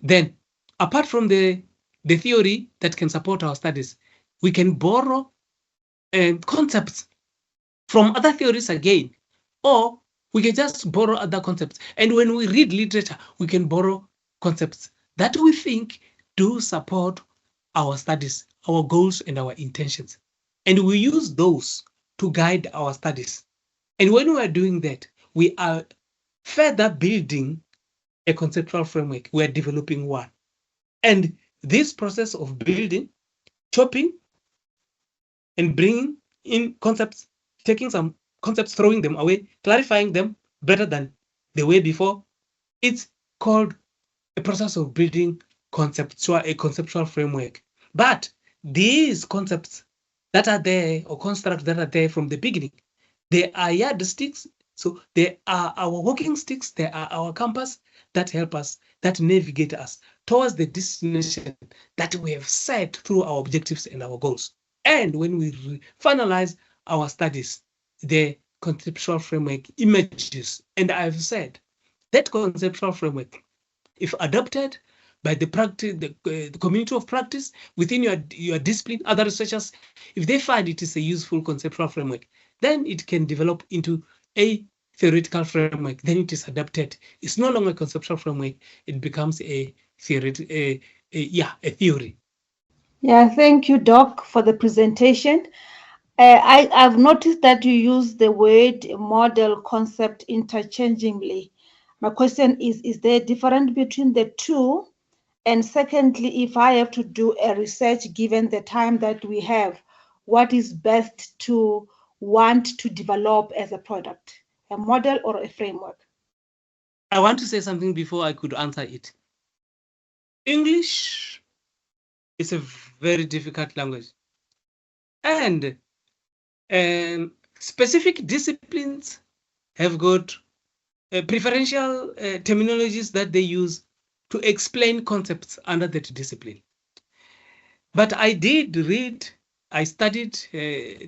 Then, apart from the theory that can support our studies, we can borrow concepts from other theories again, or we can just borrow other concepts. And when we read literature, we can borrow concepts that we think do support our studies, our goals, and our intentions. And we use those to guide our studies. And when we are doing that, we are further building a conceptual framework. We are developing one. And this process of building, chopping, and bringing in concepts, taking some concepts, throwing them away, clarifying them better than the way before, it's called a process of building a conceptual framework. But these concepts that are there, or constructs that are there from the beginning, they are yardsticks. So they are our walking sticks, they are our compass that help us, that navigate us towards the destination that we have set through our objectives and our goals. And when we finalize our studies, the conceptual framework emerges. And I've said that conceptual framework, if adopted by the community of practice within your discipline, other researchers, if they find it is a useful conceptual framework, then it can develop into a theoretical framework. Then it is adapted. It's no longer a conceptual framework. It becomes a theory. Theory. Yeah, thank you, Doc, for the presentation. I've noticed that you use the word model concept interchangeably. My question is there a difference between the two? And secondly, if I have to do a research given the time that we have, what is best to want to develop as a product, a model or a framework? I want to say something before I could answer it. English is a very difficult language. And specific disciplines have got preferential terminologies that they use to explain concepts under that discipline. But I did read, I studied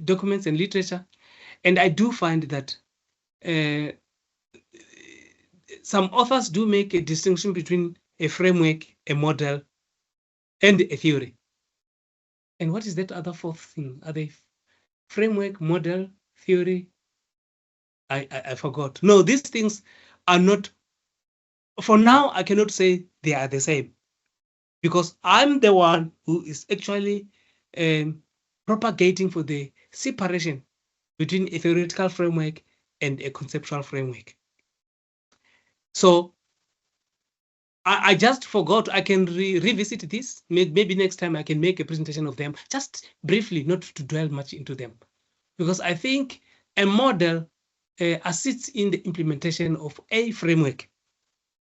documents and literature, and I do find that some authors do make a distinction between a framework, a model, and a theory. And what is that other fourth thing? Are they framework, model, theory? I forgot. No, these things are not, for now, I cannot say they are the same, because I'm the one who is actually propagating for the separation between a theoretical framework and a conceptual framework. So I just forgot. I can revisit this. Maybe next time I can make a presentation of them, just briefly, not to dwell much into them. Because I think a model assists in the implementation of a framework,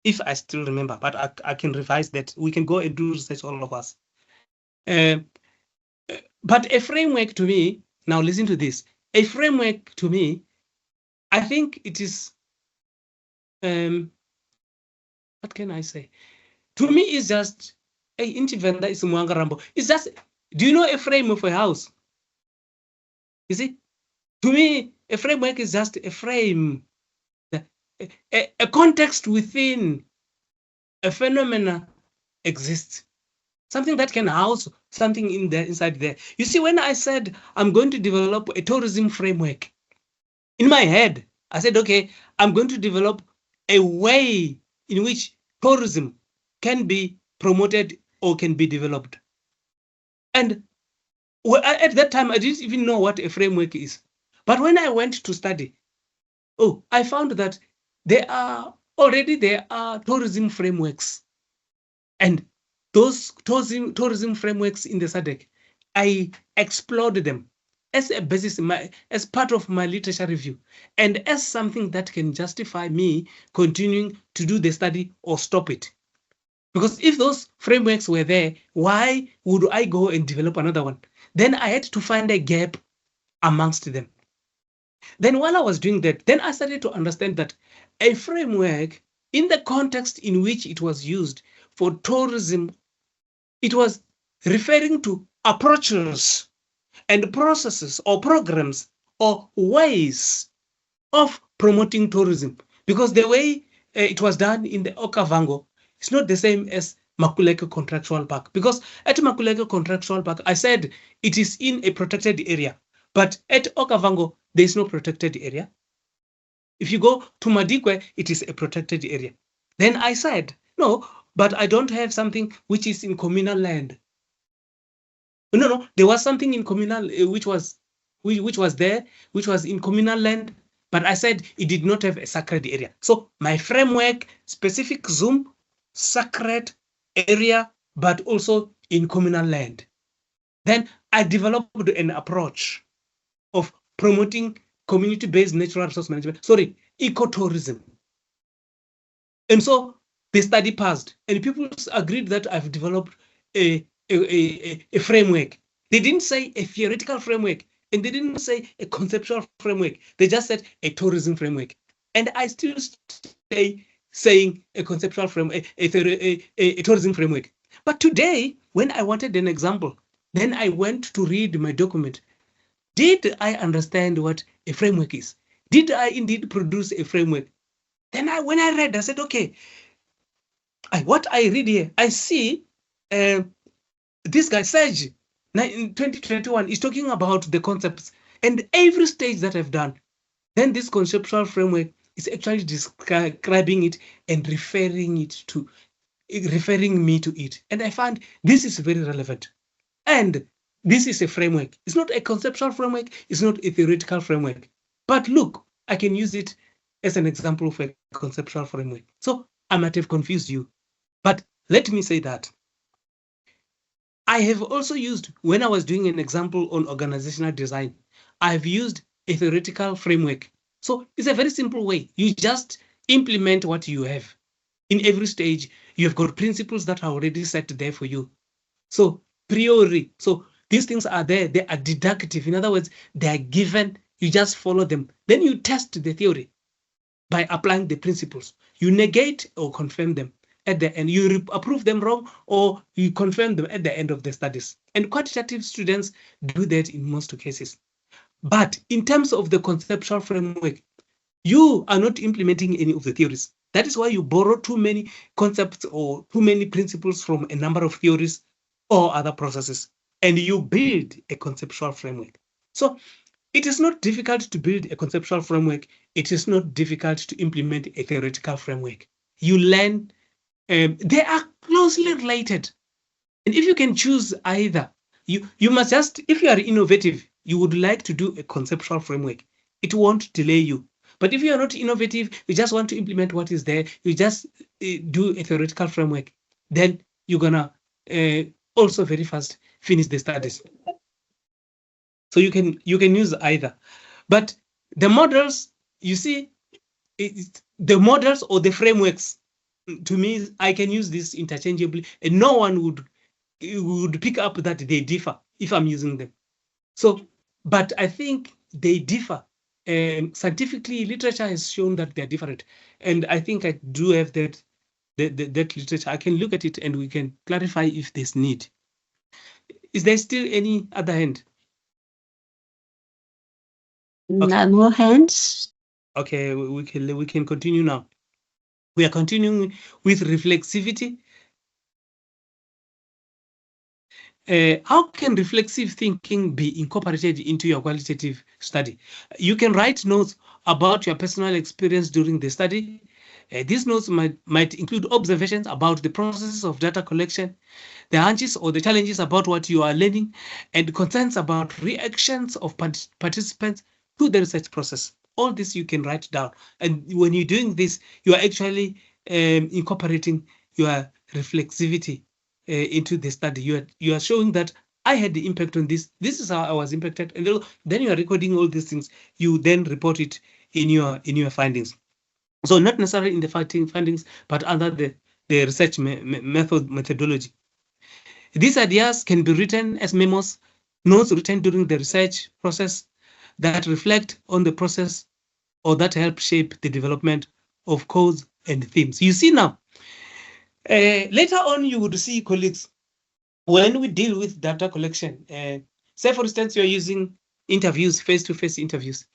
if I still remember, but I can revise that. We can go and do research, all of us. But a framework to me, now listen to this, a framework to me, I think it is, what can I say? To me, it's just, it's just, do you know a frame of a house? You see, to me, a framework is just a frame, a context within a phenomena exists. Something that can house something in there, inside there. You see, when I said I'm going to develop a tourism framework, in my head, I said, okay, I'm going to develop a way in which tourism can be promoted or can be developed. And at that time, I didn't even know what a framework is. But when I went to study, I found that there are tourism frameworks. And those tourism frameworks in the SADC, I explored them as a basis, as part of my literature review, and as something that can justify me continuing to do the study or stop it. Because if those frameworks were there, why would I go and develop another one? Then I had to find a gap amongst them. Then while I was doing that, then I started to understand that a framework, in the context in which it was used for tourism, it was referring to approaches and processes or programs or ways of promoting tourism. Because the way it was done in the Okavango is not the same as Makuleke Contractual Park. Because at Makuleke Contractual Park, I said it is in a protected area. But at Okavango, there is no protected area. If you go to Madikwe, it is a protected area. Then I said, no, but I don't have something which is in communal land. No, there was something in communal, which was there, which was in communal land, but I said it did not have a sacred area. So my framework, specific zoom, sacred area, but also in communal land. Then I developed an approach of promoting community-based natural resource management, ecotourism. And so the study passed, and people agreed that I've developed a framework. They didn't say a theoretical framework, and they didn't say a conceptual framework. They just said a tourism framework. And I still stay saying a conceptual framework, a tourism framework. But today, when I wanted an example, then I went to read my document. Did I understand what a framework is? Did I indeed produce a framework? Then when I read, I said, okay, what I read here, I see this guy, Serge, in 2021, is talking about the concepts. And every stage that I've done, then this conceptual framework is actually describing it and referring me to it. And I find this is very relevant. And this is a framework. It's not a conceptual framework. It's not a theoretical framework. But look, I can use it as an example of a conceptual framework. So I might have confused you. But let me say that I have also used, when I was doing an example on organizational design, I've used a theoretical framework. So it's a very simple way. You just implement what you have. In every stage, you've got principles that are already set there for you. So priori, so these things are there, they are deductive. In other words, they are given, you just follow them. Then you test the theory by applying the principles. You negate or confirm them at the end. You approve them wrong or you confirm them at the end of the studies. And quantitative students do that in most cases. But in terms of the conceptual framework, you are not implementing any of the theories. That is why you borrow too many concepts or too many principles from a number of theories or other processes, and you build a conceptual framework. So it is not difficult to build a conceptual framework. It is not difficult to implement a theoretical framework. You learn, they are closely related. And if you can choose either, you must just, if you are innovative, you would like to do a conceptual framework. It won't delay you. But if you are not innovative, you just want to implement what is there, you just do a theoretical framework, then you're gonna also very fast finish the studies. So you can use either. But the models you see, the models or the frameworks, to me, I can use this interchangeably, and no one would pick up that they differ if I'm using them. So, but I think they differ. Scientifically, literature has shown that they're different, and I think I do have that literature. I can look at it and we can clarify if there's need. Is there still any other hand? No more hands. Okay, we can continue now. We are continuing with reflexivity. How can reflexive thinking be incorporated into your qualitative study? You can write notes about your personal experience during the study. These notes might include observations about the process of data collection, the hunches or the challenges about what you are learning, and concerns about reactions of participants to the research process. All this you can write down. And when you're doing this, you are actually incorporating your reflexivity into the study. You are showing that I had the impact on this. This is how I was impacted, and then you are recording all these things. You then report it in your findings. So not necessarily in the findings, but under the research methodology. These ideas can be written as memos, notes written during the research process that reflect on the process or that help shape the development of codes and themes. You see now, later on you would see, colleagues, when we deal with data collection, say for instance, you're using interviews, face-to-face interviews,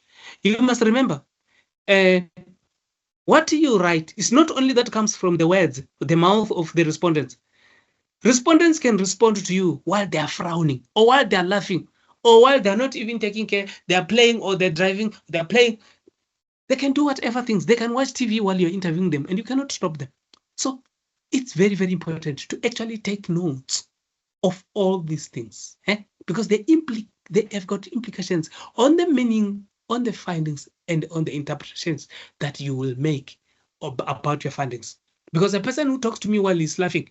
you must remember what you write is not only that comes from the words, the mouth of the respondents. Respondents can respond to you while they are frowning, or while they are laughing, or while they're not even taking care, they are playing, or they're driving, they're playing. They can do whatever things. They can watch TV while you're interviewing them, and you cannot stop them. So it's very, very important to actually take notes of all these things, because they have got implications on the meaning, on the findings, and on the interpretations that you will make about your findings. Because a person who talks to me while he's laughing,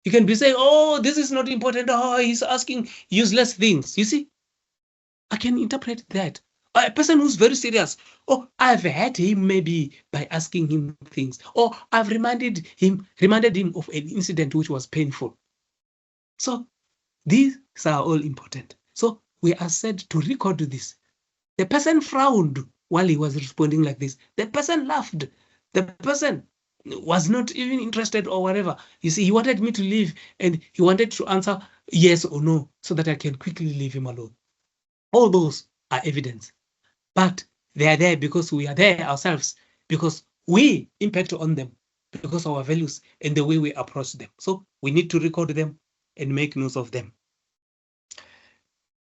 you can be saying, oh, this is not important. Oh, he's asking useless things. You see, I can interpret that. A person who's very serious. Oh, I've hurt him maybe by asking him things. Or I've reminded him of an incident which was painful. So these are all important. So we are said to record this. The person frowned while he was responding like this. The person laughed. The person was not even interested or whatever. You see, he wanted me to leave and he wanted to answer yes or no so that I can quickly leave him alone. All those are evidence, but they are there because we are there ourselves, because we impact on them, because of our values and the way we approach them. So we need to record them and make notes of them.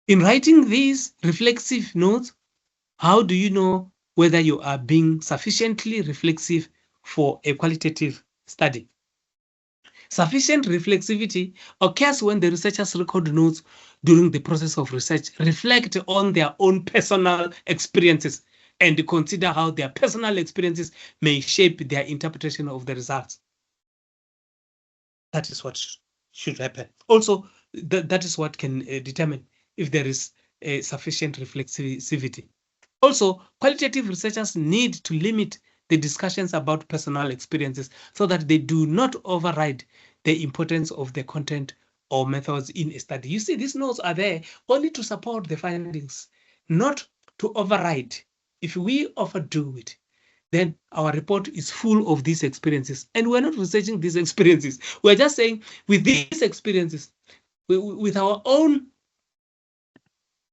In writing these reflexive notes, how do you know whether you are being sufficiently reflexive for a qualitative study? Sufficient reflexivity occurs when the researchers record notes during the process of research, reflect on their own personal experiences, and consider how their personal experiences may shape their interpretation of the results. That is what should happen. Also, that is what can determine if there is a sufficient reflexivity. Also, qualitative researchers need to limit the discussions about personal experiences so that they do not override the importance of the content or methods in a study. You see, these notes are there only to support the findings, not to override. If we overdo it, then our report is full of these experiences. And we're not researching these experiences. We're just saying with these experiences, with our own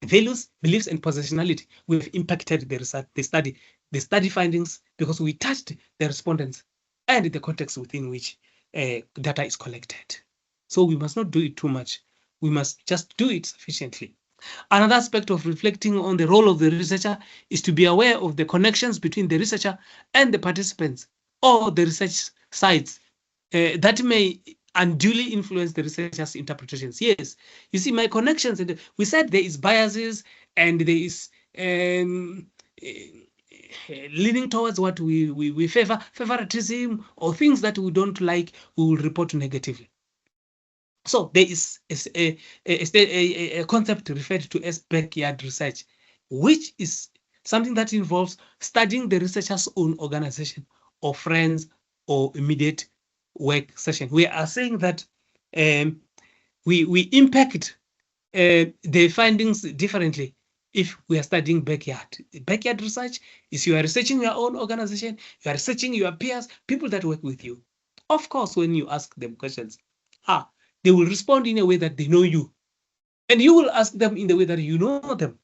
values, beliefs, and positionality, we've impacted the study findings, because we touched the respondents and the context within which data is collected. So we must not do it too much. We must just do it sufficiently. Another aspect of reflecting on the role of the researcher is to be aware of the connections between the researcher and the participants or the research sites that may unduly influence the researcher's interpretations. Yes, you see, my connections, and we said there is biases and there is leaning towards what we favor, favoritism, or things that we don't like, we will report negatively. So there is a concept referred to as backyard research, which is something that involves studying the researcher's own organization or friends or immediate work session. We are saying that we impact the findings differently if we are studying backyard. Backyard research is you are researching your own organization, you are researching your peers, people that work with you. Of course, when you ask them questions, they will respond in a way that they know you. And you will ask them in the way that you know them.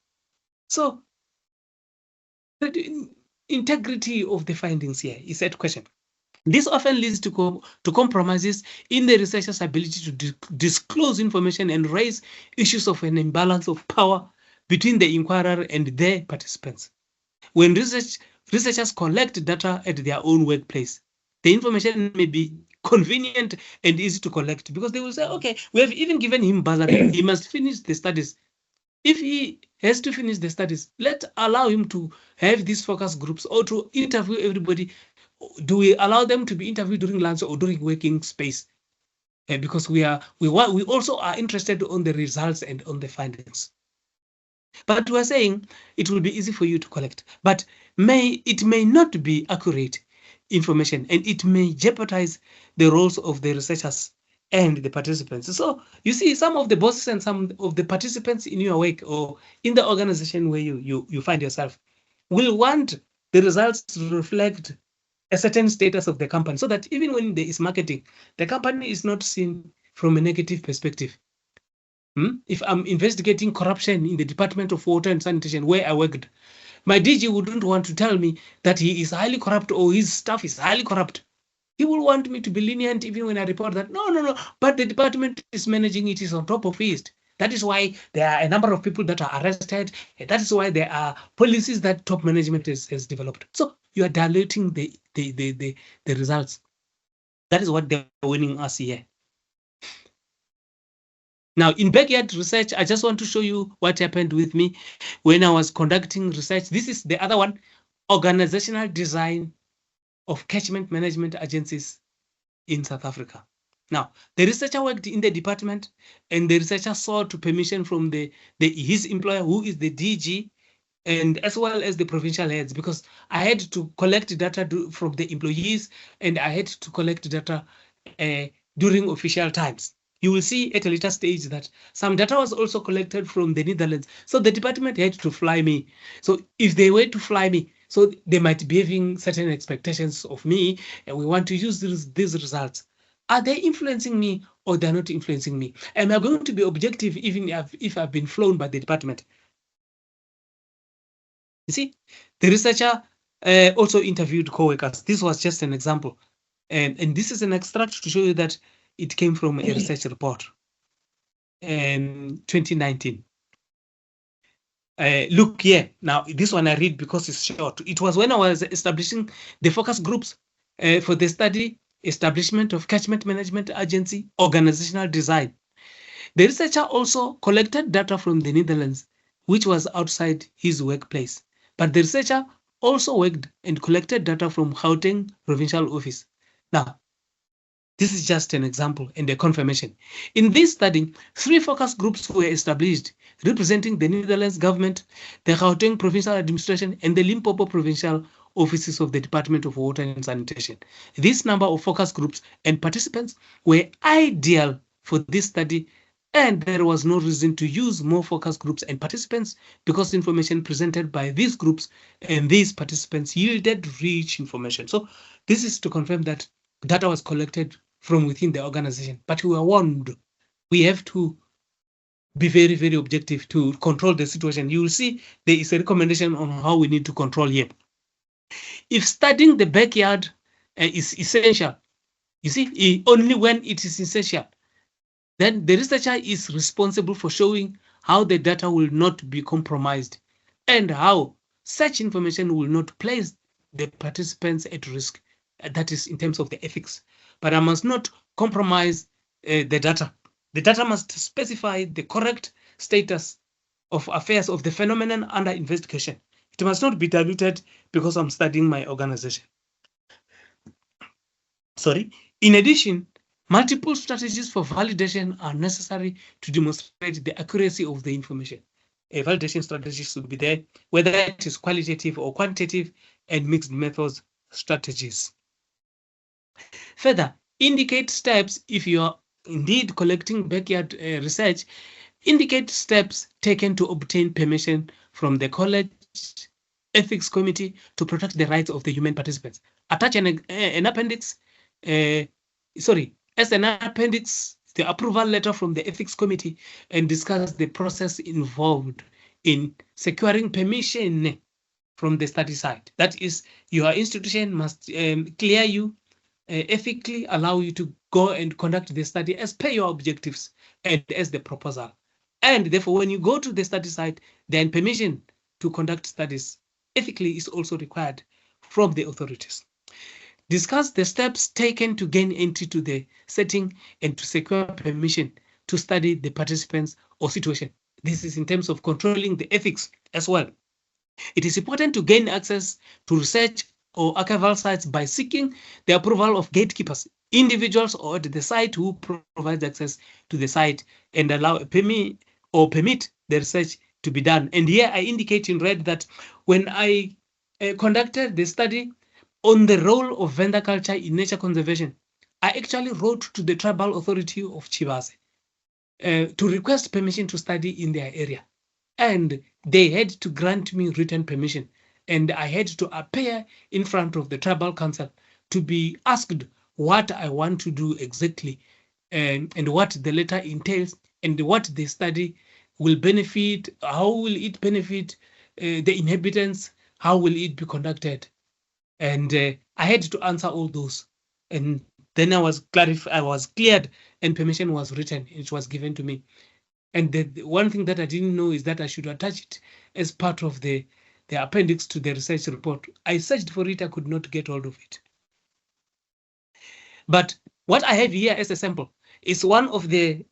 So the integrity of the findings here is at question. This often leads to compromises in the researcher's ability to disclose information and raise issues of an imbalance of power between the inquirer and their participants. When researchers collect data at their own workplace, the information may be convenient and easy to collect because they will say, okay, we have even given him bursary, he must finish the studies. If he has to finish the studies, let's allow him to have these focus groups or to interview everybody. Do we allow them to be interviewed during lunch or during working space? Because we also are interested on the results and on the findings. But we're saying it will be easy for you to collect, but it may not be accurate information, and it may jeopardize the roles of the researchers and the participants. So you see, some of the bosses and some of the participants in your work or in the organization where you find yourself will want the results to reflect a certain status of the company, so that even when there is marketing, the company is not seen from a negative perspective. If I'm investigating corruption in the Department of Water and Sanitation where I worked, my DG wouldn't want to tell me that he is highly corrupt or his staff is highly corrupt. He will want me to be lenient even when I report that, no, but the department is managing it, is on top of it. That is why there are a number of people that are arrested. That is why there are policies that top management has developed. So you are diluting the results. That is what they're winning us here. Now, in backyard research, I just want to show you what happened with me when I was conducting research. This is the other one, organizational design of catchment management agencies in South Africa. Now, the researcher worked in the department, and the researcher sought permission from his employer, who is the DG, and as well as the provincial heads, because I had to collect data from the employees, and I had to collect data during official times. You will see at a later stage that some data was also collected from the Netherlands. So the department had to fly me. So if they were to fly me, so they might be having certain expectations of me, and we want to use these results. Are they influencing me or they're not influencing me? Am I going to be objective even if I've been flown by the department? You see, the researcher also interviewed co-workers. This was just an example. And this is an extract to show you that it came from a research report in 2019. Look here. Now, this one I read because it's short. It was when I was establishing the focus groups for the study, establishment of catchment management agency, organizational design. The researcher also collected data from the Netherlands, which was outside his workplace. But the researcher also worked and collected data from Gauteng Provincial Office. Now, this is just an example and a confirmation. In this study, 3 focus groups were established representing the Netherlands government, the Gauteng Provincial Administration, and the Limpopo Provincial Offices of the Department of Water and Sanitation. This number of focus groups and participants were ideal for this study, and there was no reason to use more focus groups and participants because information presented by these groups and these participants yielded rich information. So this is to confirm that data was collected from within the organization, but we were warned we have to be very, very objective to control the situation. You will see there is a recommendation on how we need to control here. If studying the backyard is essential, you see, only when it is essential, then the researcher is responsible for showing how the data will not be compromised and how such information will not place the participants at risk. That is in terms of the ethics. But I must not compromise the data. The data must specify the correct status of affairs of the phenomenon under investigation. It must not be diluted because I'm studying my organization. Sorry. In addition, multiple strategies for validation are necessary to demonstrate the accuracy of the information. validation strategies should be there, whether it is qualitative or quantitative, and mixed methods strategies. Further, indicate steps if you are indeed collecting backyard research. Indicate steps taken to obtain permission from the college ethics committee to protect the rights of the human participants. Attach an appendix, as an appendix, the approval letter from the ethics committee, and discuss the process involved in securing permission from the study site. That is, your institution must clear you, ethically allow you to go and conduct the study as per your objectives and as the proposal. And therefore, when you go to the study site, then permission to conduct studies ethically is also required from the authorities. Discuss the steps taken to gain entry to the setting and to secure permission to study the participants or situation. This is in terms of controlling the ethics as well. It is important to gain access to research or archival sites by seeking the approval of gatekeepers, individuals or the site who provides access to the site and allow a permit the research to be done. And here I indicate in red that when I conducted the study on the role of vendor culture in nature conservation, I actually wrote to the tribal authority of Chivase to request permission to study in their area. And they had to grant me written permission. And I had to appear in front of the tribal council to be asked what I want to do exactly, and what the letter entails, and what the study will benefit, how will it benefit the inhabitants, how will it be conducted. And I had to answer all those. And then I was cleared, and permission was written. It was given to me. And the one thing that I didn't know is that I should attach it as part of the appendix to the research report. I searched for it, I could not get hold of it. But what I have here as a sample is one of the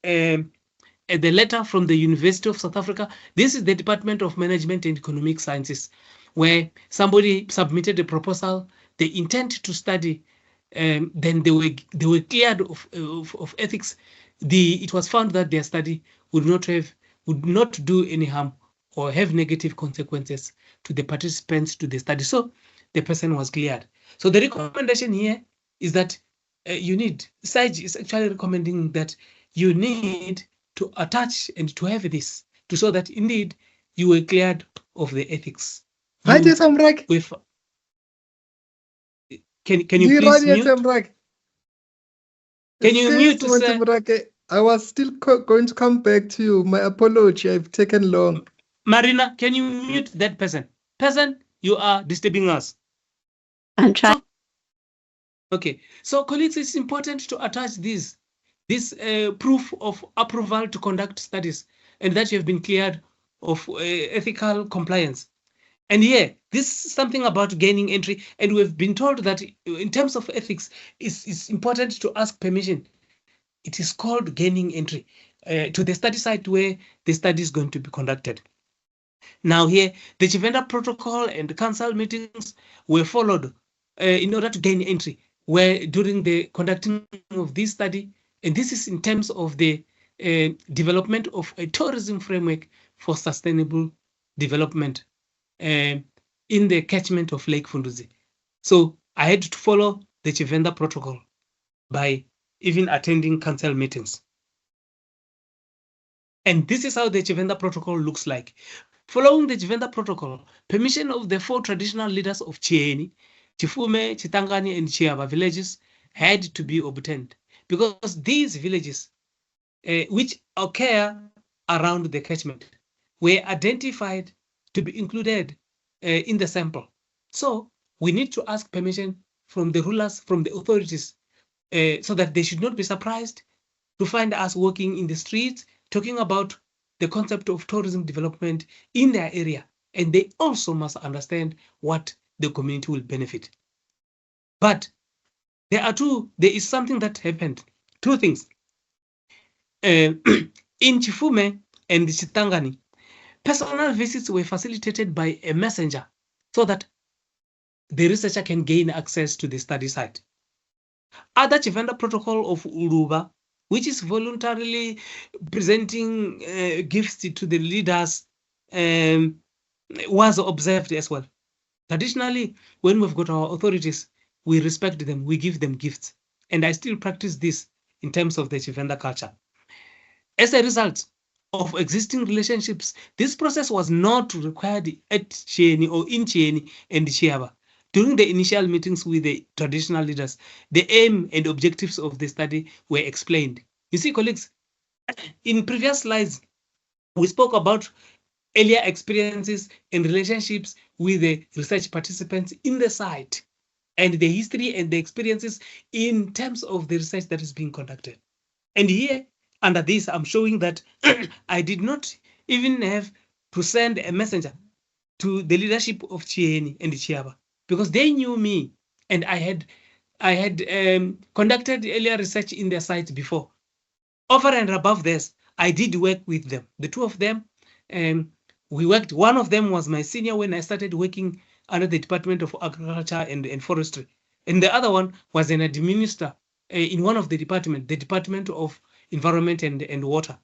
letter from the University of South Africa. This is the Department of Management and Economic Sciences, where somebody submitted a proposal, the intent to study, then they were cleared of ethics. It was found that their study would not do any harm or have negative consequences to the participants to the study. So the person was cleared. So the recommendation here is that SAGE is actually recommending that you need to attach and to have this to show that indeed you were cleared of the ethics. Can you please mute? Can you mute, sir? I was still going to come back to you. My apology, I've taken long. Marina, can you mute that person? Person, you are disturbing us. I'm trying. Okay, so colleagues, it's important to attach this proof of approval to conduct studies and that you have been cleared of ethical compliance. And here, this is something about gaining entry, and we've been told that in terms of ethics, it's important to ask permission. It is called gaining entry to the study site where the study is going to be conducted. Now here, the Chivenda protocol and the council meetings were followed in order to gain entry, where during the conducting of this study, and this is in terms of the development of a tourism framework for sustainable development in the catchment of Lake Funduzi. So I had to follow the Chivenda protocol by even attending council meetings. And this is how the Chivenda protocol looks like. Following the Chivenda protocol, permission of the 4 traditional leaders of Chieni, Chifume, Chitangani, and Chiaba villages had to be obtained because these villages, which occur around the catchment, were identified to be included in the sample. So we need to ask permission from the rulers, from the authorities, so that they should not be surprised to find us walking in the streets talking about the concept of tourism development in their area. And they also must understand what the community will benefit. But there is something that happened. 2 things. In Chifume and Chitangani, personal visits were facilitated by a messenger so that the researcher can gain access to the study site. Other Chivenda protocol of Uruba, which is voluntarily presenting gifts to the leaders was observed as well. Traditionally, when we've got our authorities, we respect them, we give them gifts. And I still practice this in terms of the Chivenda culture. As a result of existing relationships, this process was not required at Chieni or in Chieni and Chiaba. During the initial meetings with the traditional leaders, the aim and objectives of the study were explained. You see, colleagues, in previous slides, we spoke about earlier experiences and relationships with the research participants in the site and the history and the experiences in terms of the research that is being conducted. And here, under this, I'm showing that I did not even have to send a messenger to the leadership of Chieni and Chiaba because they knew me and I had conducted earlier research in their site before. Over and above this, I did work with them. The two of them, we worked. One of them was my senior when I started working under the Department of Agriculture and Forestry, and the other one was an administrator in one of the departments, the Department of Environment and Water.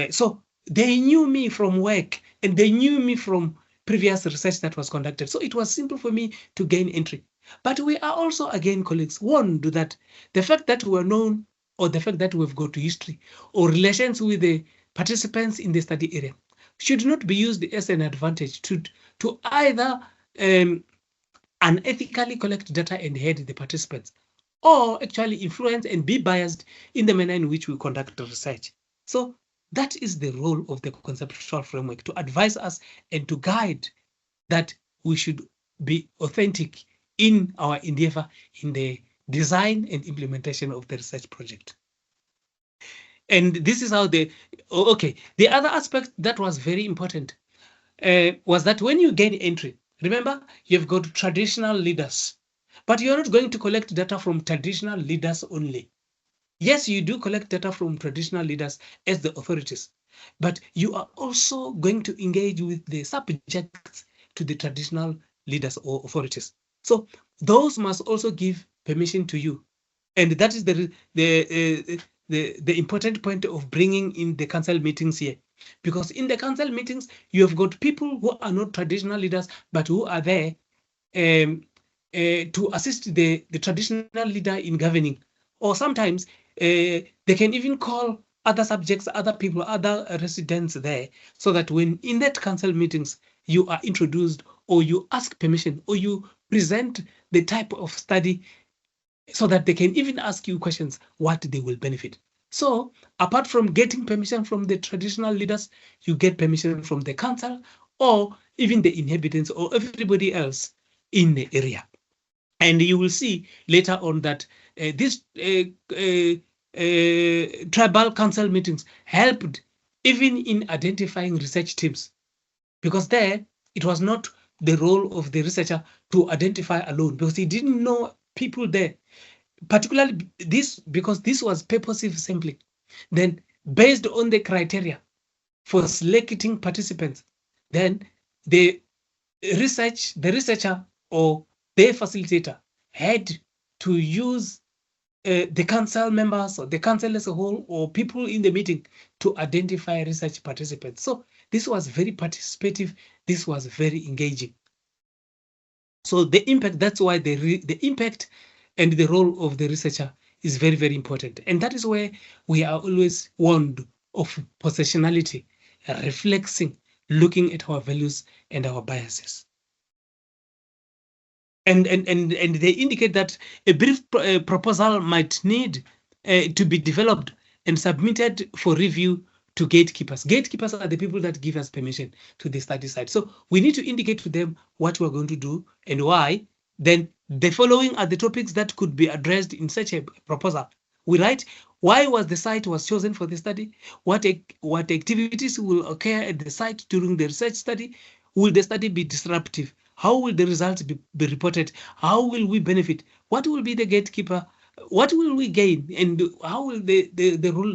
So they knew me from work and they knew me from previous research that was conducted. So it was simple for me to gain entry. But we are also, again, colleagues, warned that the fact that we are known or the fact that we've got history or relations with the participants in the study area should not be used as an advantage to either unethically collect data and head the participants or actually influence and be biased in the manner in which we conduct research. So that is the role of the conceptual framework, to advise us and to guide that we should be authentic in our endeavor in the design and implementation of the research project. And this is how the other aspect that was very important was that when you gain entry, remember, you've got traditional leaders, but you're not going to collect data from traditional leaders only. Yes, you do collect data from traditional leaders as the authorities, but you are also going to engage with the subjects to the traditional leaders or authorities. So those must also give permission to you. And that is the important point of bringing in the council meetings here. Because in the council meetings, you have got people who are not traditional leaders, but who are there to assist the traditional leader in governing. Or sometimes they can even call other subjects, other people, other residents there, so that when in that council meetings, you are introduced or you ask permission or you present the type of study so that they can even ask you questions, what they will benefit. So apart from getting permission from the traditional leaders, you get permission from the council or even the inhabitants or everybody else in the area. And you will see later on that these tribal council meetings helped even in identifying research teams, because there it was not the role of the researcher to identify alone, because he didn't know people there, particularly this, because this was purposive sampling. Then based on the criteria for selecting participants, then the researcher or their facilitator had to use the council members or the council as a whole or people in the meeting to identify research participants. So this was very participative. This was very engaging. So the impact, that's why the impact and the role of the researcher is very, very important. And that is where we are always warned of positionality, reflexing, looking at our values and our biases. And they indicate that a brief proposal might need to be developed and submitted for review to gatekeepers. Gatekeepers are the people that give us permission to the study site. So we need to indicate to them what we're going to do and why. Then the following are the topics that could be addressed in such a proposal. We write why was the site was chosen for the study, what activities will occur at the site during the research study, will the study be disruptive, how will the results be reported, how will we benefit, what will be the gatekeeper, what will we gain, and how will the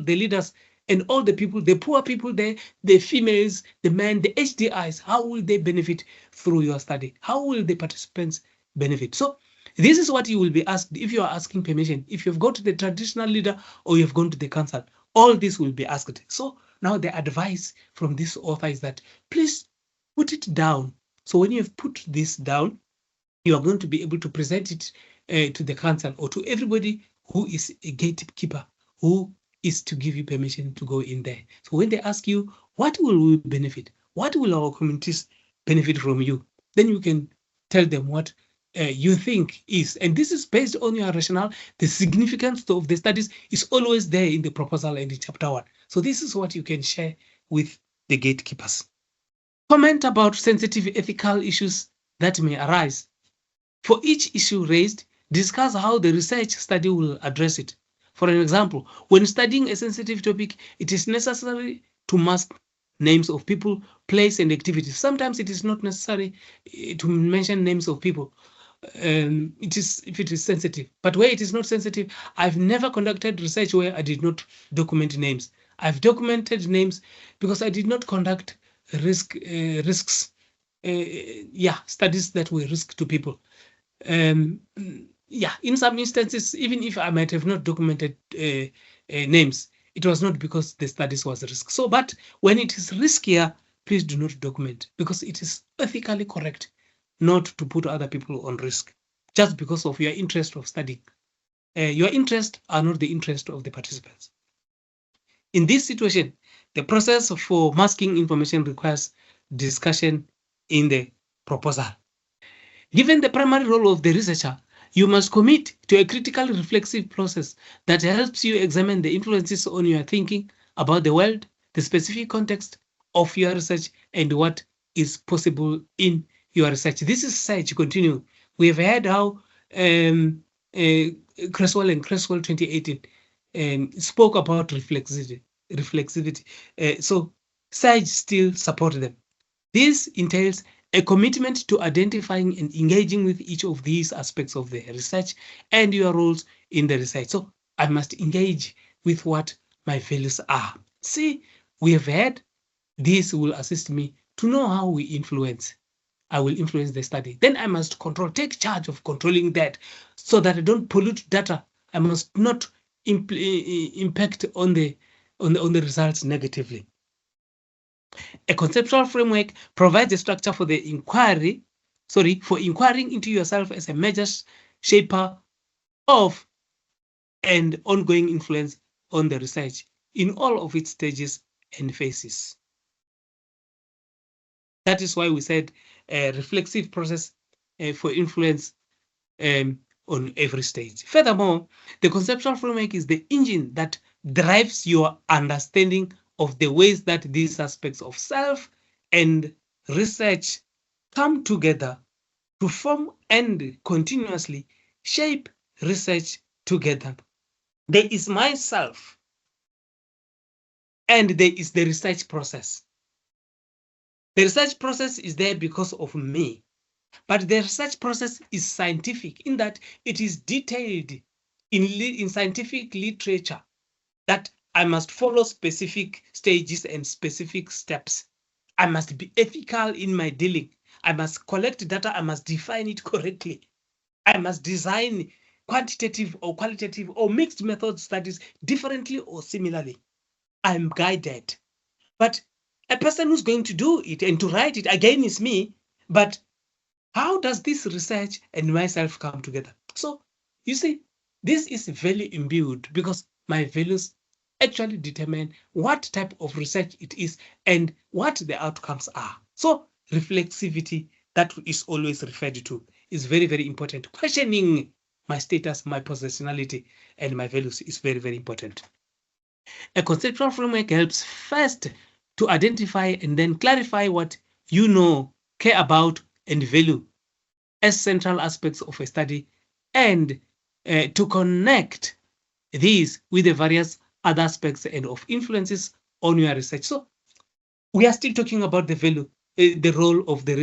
leaders and all the people, the poor people there, the females, the men, the HDIs, how will they benefit through your study? How will the participants benefit? So this is what you will be asked if you are asking permission. If you've gone to the traditional leader or you've gone to the council, all this will be asked. So now the advice from this author is that please put it down. So when you have put this down, you are going to be able to present it to the council or to everybody who is a gatekeeper, who is to give you permission to go in there. So when they ask you, what will we benefit? What will our communities benefit from you? Then you can tell them what you think is. And this is based on your rationale. The significance of the studies is always there in the proposal and in chapter 1. So this is what you can share with the gatekeepers. Comment about sensitive ethical issues that may arise. For each issue raised, discuss how the research study will address it. For an example, when studying a sensitive topic, it is necessary to mask names of people, place, and activities. Sometimes it is not necessary to mention names of people. It is if it is sensitive, but where it is not sensitive, I've never conducted research where I did not document names. I've documented names because I did not conduct risks, studies that were risk to people. In some instances, even if I might have not documented names, it was not because the studies was risk. So, but when it is riskier, please do not document, because it is ethically correct not to put other people on risk just because of your interest of studying. Your interests are not the interest of the participants. In this situation, the process for masking information requires discussion in the proposal. Given the primary role of the researcher, you must commit to a critical reflexive process that helps you examine the influences on your thinking about the world, the specific context of your research, and what is possible in your research. This is research continue. We have heard how Creswell and Creswell 2018 spoke about reflexivity. So SAGE still support them. This entails a commitment to identifying and engaging with each of these aspects of the research and your roles in the research. So I must engage with what my values are. See, we have had this will assist me to know how we influence. I will influence the study. Then I must take charge of controlling that so that I don't pollute data. I must not impact on the results negatively. A conceptual framework provides a structure for the inquiring into yourself as a major shaper of and ongoing influence on the research in all of its stages and phases. That is why we said a reflexive process for influence on every stage. Furthermore, the conceptual framework is the engine that drives your understanding of the ways that these aspects of self and research come together to form and continuously shape research together. There is myself and there is the research process. The research process is there because of me, but the research process is scientific in that it is detailed in scientific literature that I must follow specific stages and specific steps. I must be ethical in my dealing. I must collect data. I must define it correctly. I must design quantitative or qualitative or mixed method studies differently or similarly. I'm guided. But a person who's going to do it and to write it again is me. But how does this research and myself come together? So you see, this is value imbued because my values actually determine what type of research it is and what the outcomes are. So reflexivity that is always referred to is very, very important. Questioning my status, my positionality, and my values is very, very important. A conceptual framework helps first to identify and then clarify what you know, care about, and value as central aspects of a study, and to connect these with the various other aspects and of influences on your research. So we are still talking about the value, the role of the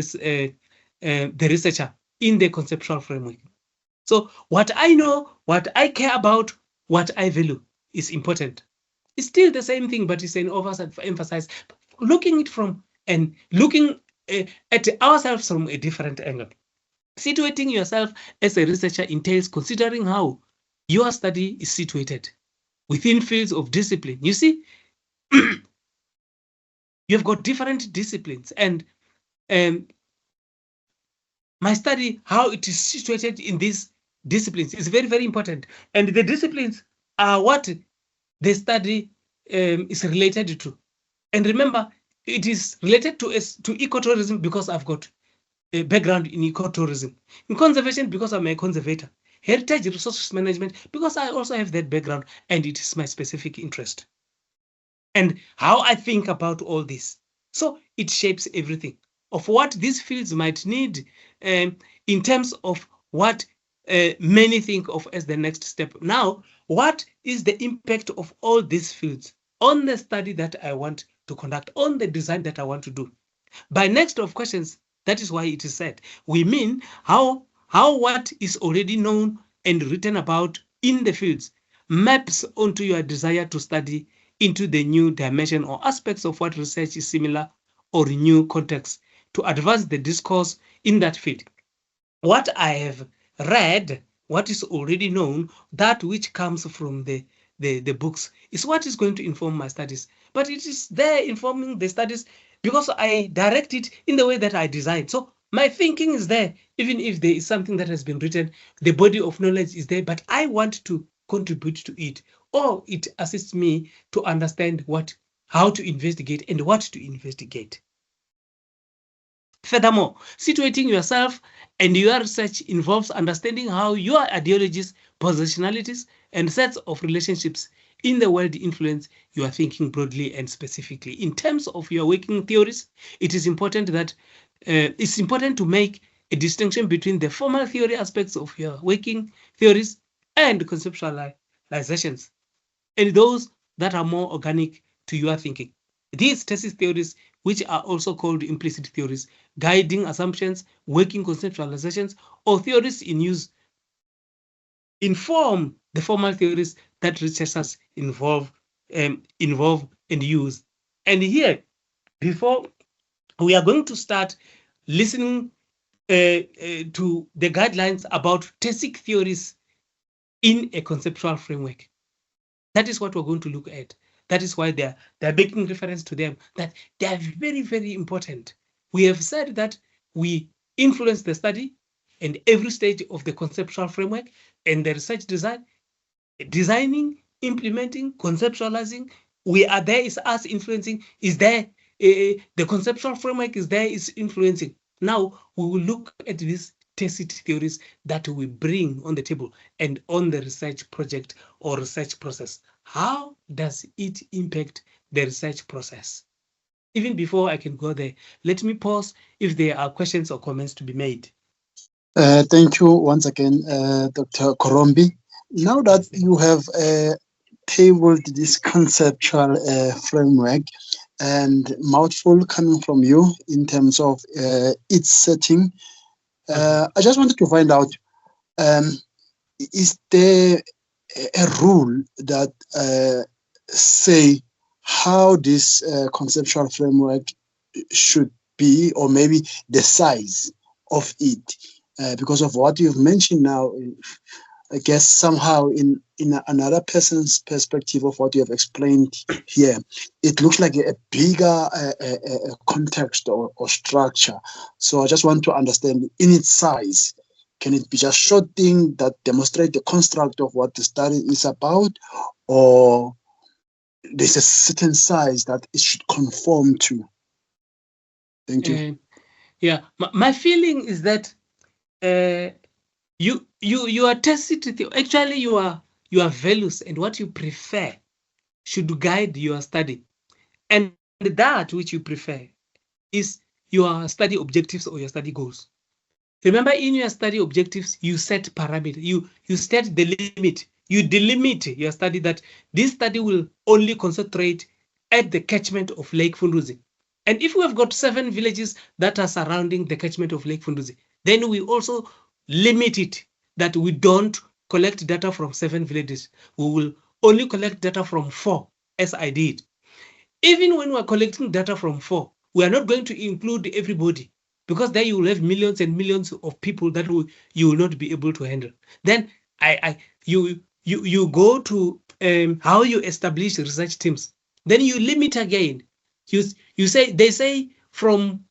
researcher in the conceptual framework. So what I know, what I care about, what I value is important. It's still the same thing, but it's an overemphasized. Looking it from and looking at ourselves from a different angle. Situating yourself as a researcher entails considering how your study is situated within fields of discipline. You see, you've got different disciplines, and my study, how it is situated in these disciplines is very, very important. And the disciplines are what the study is related to. And remember, it is related to ecotourism because I've got a background in ecotourism. In conservation because I'm a conservator. Heritage resources management because I also have that background and it is my specific interest. And how I think about all this. So it shapes everything of what these fields might need in terms of what many think of as the next step. Now, what is the impact of all these fields on the study that I want to conduct, on the design that I want to do? By next of questions, that is why it is said, we mean how what is already known and written about in the fields maps onto your desire to study into the new dimension or aspects of what research is similar or new context to advance the discourse in that field. What I have read, what is already known, that which comes from the books is what is going to inform my studies. But it is there informing the studies because I direct it in the way that I design. So my thinking is there, even if there is something that has been written, the body of knowledge is there, but I want to contribute to it, or it assists me to understand how to investigate and what to investigate. Furthermore, situating yourself and your research involves understanding how your ideologies, positionalities, and sets of relationships in the world influence your thinking broadly and specifically. In terms of your working theories, it is important that it's important to make a distinction between the formal theory aspects of your working theories and conceptualizations, and those that are more organic to your thinking. These thesis theories, which are also called implicit theories, guiding assumptions, working conceptualizations, or theories in use, inform the formal theories that researchers involve and use. And here, before we are going to start listening to the guidelines about thesis theories in a conceptual framework. That is what we're going to look at. That is why they're making reference to them, that they are very, very important. We have said that we influence the study and every stage of the conceptual framework and the research design, designing, implementing, conceptualizing. We are there, is us influencing, is there, the conceptual framework is there, is influencing. Now we will look at these tacit theories that we bring on the table and on the research project or research process. How does it impact the research process? Even before I can go there, let me pause if there are questions or comments to be made. Thank you once again, Dr. Korombi. Now that you have tabled this conceptual framework and mouthful coming from you in terms of its setting, I just wanted to find out, is there a rule that say how this conceptual framework should be, or maybe the size of it? Because of what you've mentioned now, I guess somehow in another person's perspective of what you have explained here, it looks like a bigger context or structure. So I just want to understand in its size, can it be just short thing that demonstrate the construct of what the study is about, or there's a certain size that it should conform to? Thank you. Yeah, my feeling is that you are tested. Actually, your values and what you prefer should guide your study, and that which you prefer is your study objectives or your study goals. Remember, in your study objectives, you set parameter. You set the limit. You delimit your study that this study will only concentrate at the catchment of Lake Funduzi. And if we have got 7 villages that are surrounding the catchment of Lake Funduzi, then we also limit it that we don't collect data from 7 villages. We will only collect data from 4, as I did. Even when we're collecting data from 4, we are not going to include everybody, because then you will have millions and millions of people that you will not be able to handle. Then you go to how you establish research teams. Then you limit again. They say from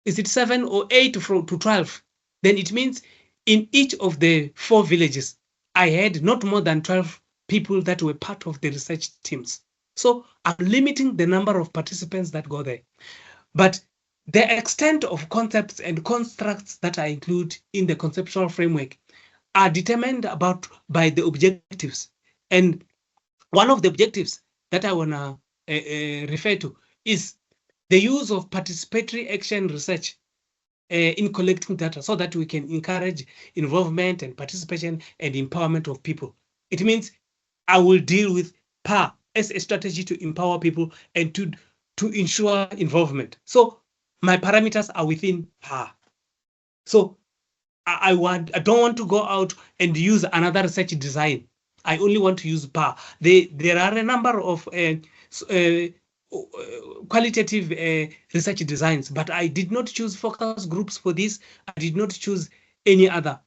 is it 7 or 8 to 12? Then it means in each of the 4 villages, I had not more than 12 people that were part of the research teams. So I'm limiting the number of participants that go there. But the extent of concepts and constructs that I include in the conceptual framework are determined by the objectives. And one of the objectives that I want to refer to is the use of participatory action research in collecting data so that we can encourage involvement and participation and empowerment of people. It means I will deal with PAR as a strategy to empower people and to ensure involvement. So my parameters are within PAR. So I don't want to go out and use another research design. I only want to use PAR. There are a number of qualitative research designs, but I did not choose focus groups for this. I did not choose any other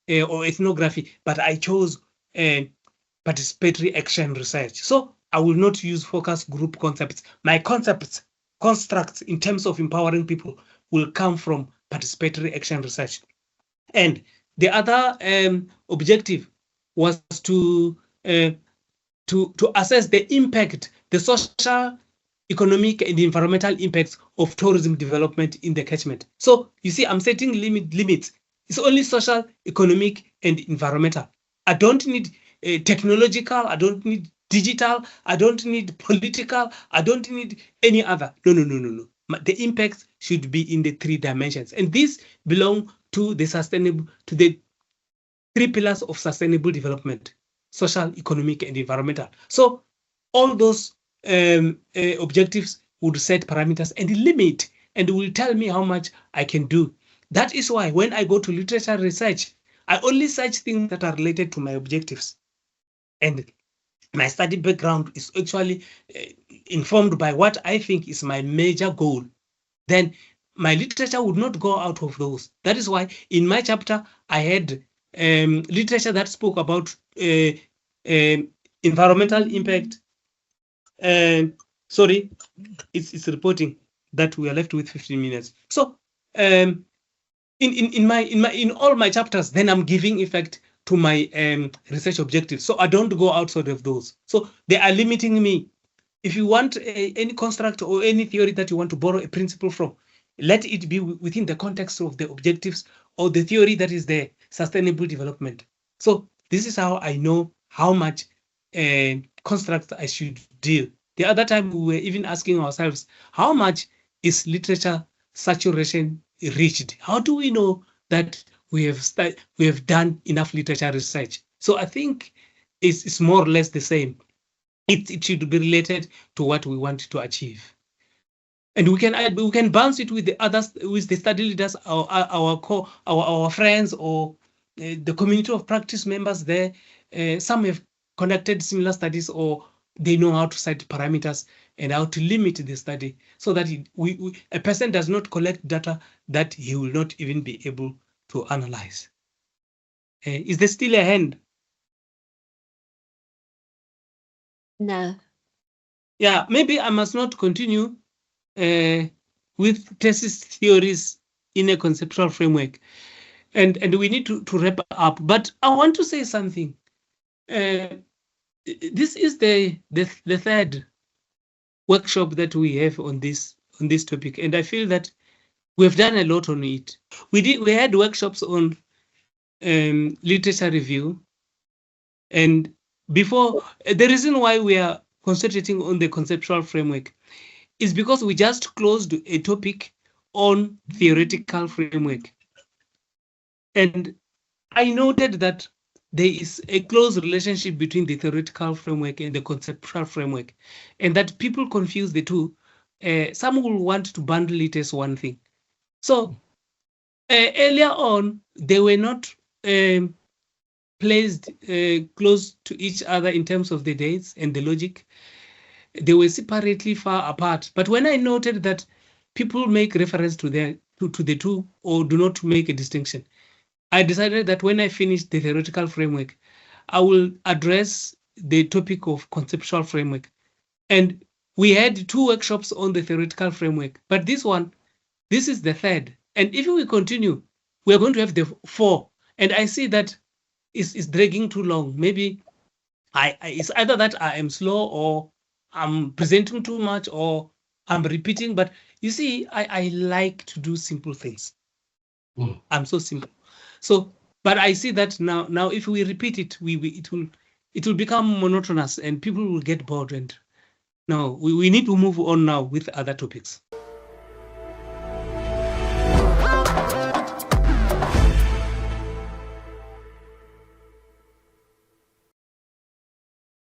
or ethnography, but I chose participatory action research. So I will not use focus group concepts. My constructs in terms of empowering people will come from participatory action research. And the other objective was to assess the impact, the social, economic, and environmental impacts of tourism development in the catchment. So you see, I'm setting limits. It's only social, economic, and environmental. I don't need technological, I don't need digital, I don't need political, I don't need any other. No. The impacts should be in the 3 dimensions. And these belong to the 3 pillars of sustainable development: social, economic, and environmental. So all those objectives would set parameters and limit and will tell me how much I can do. That is why when I go to literature research, I only search things that are related to my objectives. And my study background is actually informed by what I think is my major goal. Then my literature would not go out of those. That is why in my chapter, I had literature that spoke about environmental impact. Sorry, it's reporting that we are left with 15 minutes. So in all my chapters, then I'm giving effect to my research objectives. So I don't go outside of those. So they are limiting me. If you want any construct or any theory that you want to borrow a principle from, let it be within the context of the objectives or the theory that is there, sustainable development. So this is how I know how much constructs I should deal. The other time we were even asking ourselves, how much is literature saturation reached? How do we know that we have done enough literature research? So I think it's more or less the same. It should be related to what we want to achieve. And we can bounce it with the others, with the study leaders, our friends, or the community of practice members there. Some have conducted similar studies, or they know how to set parameters and how to limit the study so that a person does not collect data that he will not even be able to analyze. Is there still a hand? No. Yeah, maybe I must not continue with thesis theories in a conceptual framework. And we need to wrap up. But I want to say something. This is the third workshop that we have on this topic, and I feel that we've done a lot on it. We had workshops on literature review, and before, the reason why we are concentrating on the conceptual framework is because we just closed a topic on theoretical framework. And I noted that there is a close relationship between the theoretical framework and the conceptual framework, and that people confuse the two. Some will want to bundle it as one thing. So earlier on, they were not placed close to each other in terms of the dates and the logic. They were separately far apart. But when I noted that people make reference to the two or do not make a distinction, I decided that when I finish the theoretical framework, I will address the topic of conceptual framework. And we had 2 workshops on the theoretical framework, but this one, This is the third. And if we continue, we are going to have the 4. And I see that it's dragging too long. Maybe it's either that I am slow, or I'm presenting too much, or I'm repeating. But you see, I like to do simple things. I'm so simple. So, but I see that now if we repeat it, it will become monotonous and people will get bored. And no, we need to move on now with other topics.